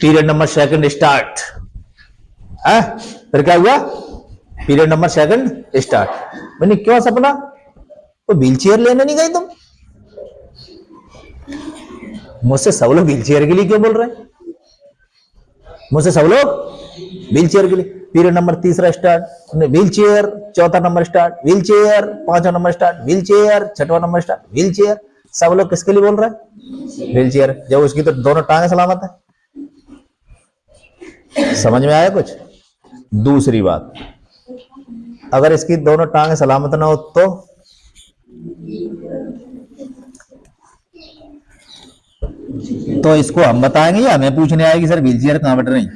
पीरियड नंबर सेकंड स्टार्ट है। फिर क्या हुआ? Period number second start. मैंने क्यों सपना, तो व्हील चेयर लेने नहीं गई तुम? मुझसे सब लोग व्हील चेयर के लिए क्यों बोल रहे हैं? मुझसे सब लोग व्हील चेयर के लिए। पीरियड नंबर तीसरा स्टार्ट, व्हील चेयर, चौथा नंबर स्टार्ट, व्हील चेयर, पांचवा नंबर स्टार्ट, व्हील चेयर, छठवां नंबर स्टार्ट, व्हील चेयर। सब लोग किसके लिए बोल रहे हैं? व्हील चेयर, जब उसकी तो दोनों टांगे सलामत है। समझ में आया कुछ? दूसरी बात, अगर इसकी दोनों टांगे सलामत ना हो तो इसको हम बताएंगे या हमें पूछने आएगी सर व्हील चेयर कहां बैठ रही?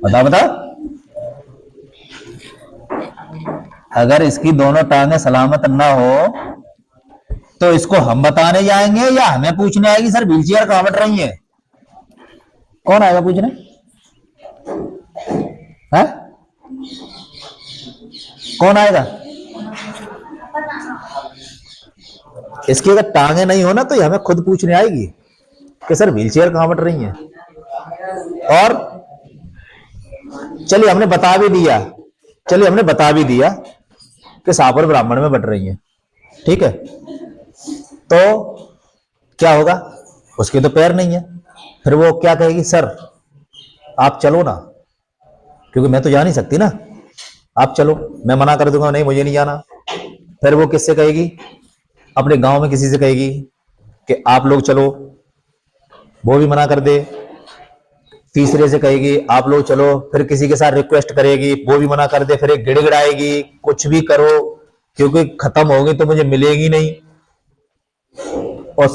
बता। अगर इसकी दोनों टांगे सलामत ना हो तो इसको हम बताने जाएंगे या हमें पूछने आएगी सर व्हील चेयर कहां बैठ रही है? कौन आएगा पूछने? है? कौन आएगा? इसकी अगर टांगे नहीं हो ना तो हमें खुद पूछने आएगी कि सर व्हील चेयर कहां बैठ रही है। और चलिए हमने बता भी दिया कि शाहपुर ब्राह्मण में बैठ रही है, ठीक है, तो क्या होगा? उसके तो पैर नहीं है, फिर वो क्या कहेगी? सर आप चलो ना, क्योंकि मैं तो जा नहीं सकती ना, आप चलो। मैं मना कर दूंगा, नहीं मुझे नहीं जाना। फिर वो किससे कहेगी? अपने गांव में किसी से कहेगी कि आप लोग चलो, वो भी मना कर दे। तीसरे से कहेगी आप लोग चलो, फिर किसी के साथ रिक्वेस्ट करेगी, वो भी मना कर दे, फिर एक गिड़गिड़ाएगी, कुछ भी करो क्योंकि खत्म होगी तो मुझे मिलेगी नहीं, और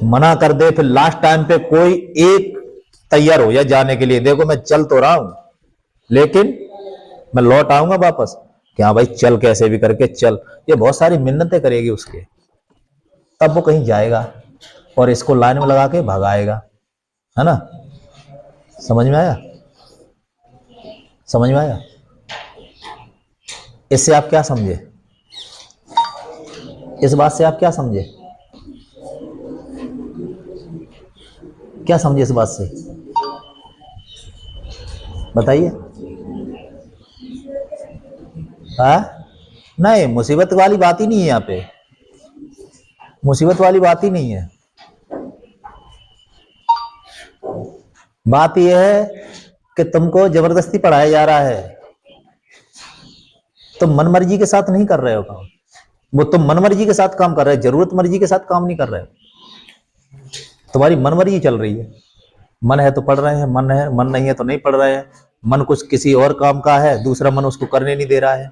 मना कर दे। फिर लास्ट टाइम पे कोई एक तैयार हो जाए जाने के लिए, देखो मैं चल तो रहा हूं लेकिन मैं लौट आऊंगा वापस, कि हाँ भाई चल, कैसे भी करके चल। ये बहुत सारी मिन्नतें करेगी उसके, तब वो कहीं जाएगा और इसको लाइन में लगा के भगाएगा, है ना? समझ में आया? समझ में आया? इससे आप क्या समझे? इस बात से आप क्या समझे? क्या समझे इस बात से? बताइए। नहीं, मुसीबत वाली बात ही नहीं है यहाँ पे, मुसीबत वाली बात ही नहीं है। बात यह है कि तुमको जबरदस्ती पढ़ाया जा रहा है, तुम मनमर्जी के साथ नहीं कर रहे हो काम। वो तुम मनमर्जी के साथ काम कर रहे हो, जरूरत मर्जी के साथ काम नहीं कर रहे हो। तुम्हारी मनमर्जी चल रही है, मन है तो पढ़ रहे हैं, मन नहीं है तो नहीं पढ़ रहे हैं। मन कुछ किसी और काम का है, दूसरा मन उसको करने नहीं दे रहा है।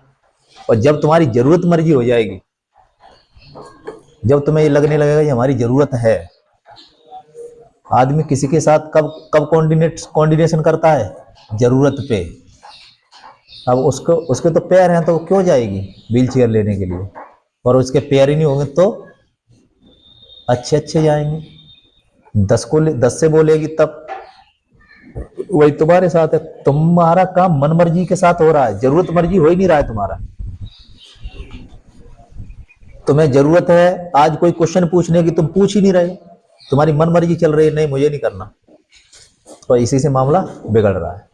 और जब तुम्हारी जरूरत मर्जी हो जाएगी, जब तुम्हें ये लगने लगेगा ये हमारी जरूरत है। आदमी किसी के साथ कब कोऑर्डिनेशन करता है? जरूरत पे। अब उसके तो पैर हैं तो वो क्यों जाएगी व्हील चेयर लेने के लिए? और उसके पैर ही नहीं होंगे तो अच्छे जाएंगे। 10 से बोलेगी तब वही तुम्हारे साथ है। तुम्हारा काम मन मर्जी के साथ हो रहा है, जरूरत मर्जी हो ही नहीं रहा है तुम्हारा। तुम्हें जरूरत है आज कोई क्वेश्चन पूछने की, तुम पूछ ही नहीं रहे, तुम्हारी मन मर्जी चल रही है, नहीं मुझे नहीं करना, तो इसी से मामला बिगड़ रहा है।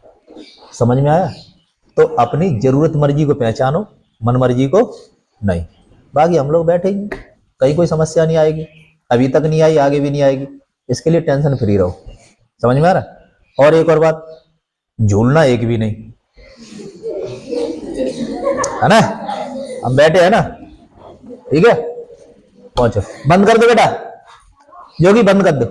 समझ में आया? तो अपनी जरूरत मर्जी को पहचानो, मन मर्जी को नहीं। बाकी हम लोग बैठेंगे, कहीं कोई समस्या नहीं आएगी, अभी तक नहीं आई, आगे भी नहीं आएगी, इसके लिए टेंशन फ्री रहो। समझ में आ रहा? और एक और बात, झूलना एक भी नहीं, है ना? हम बैठे हैं ना, ठीक है? पहुंचो, बंद कर दो बेटा, योगी बंद कर दो।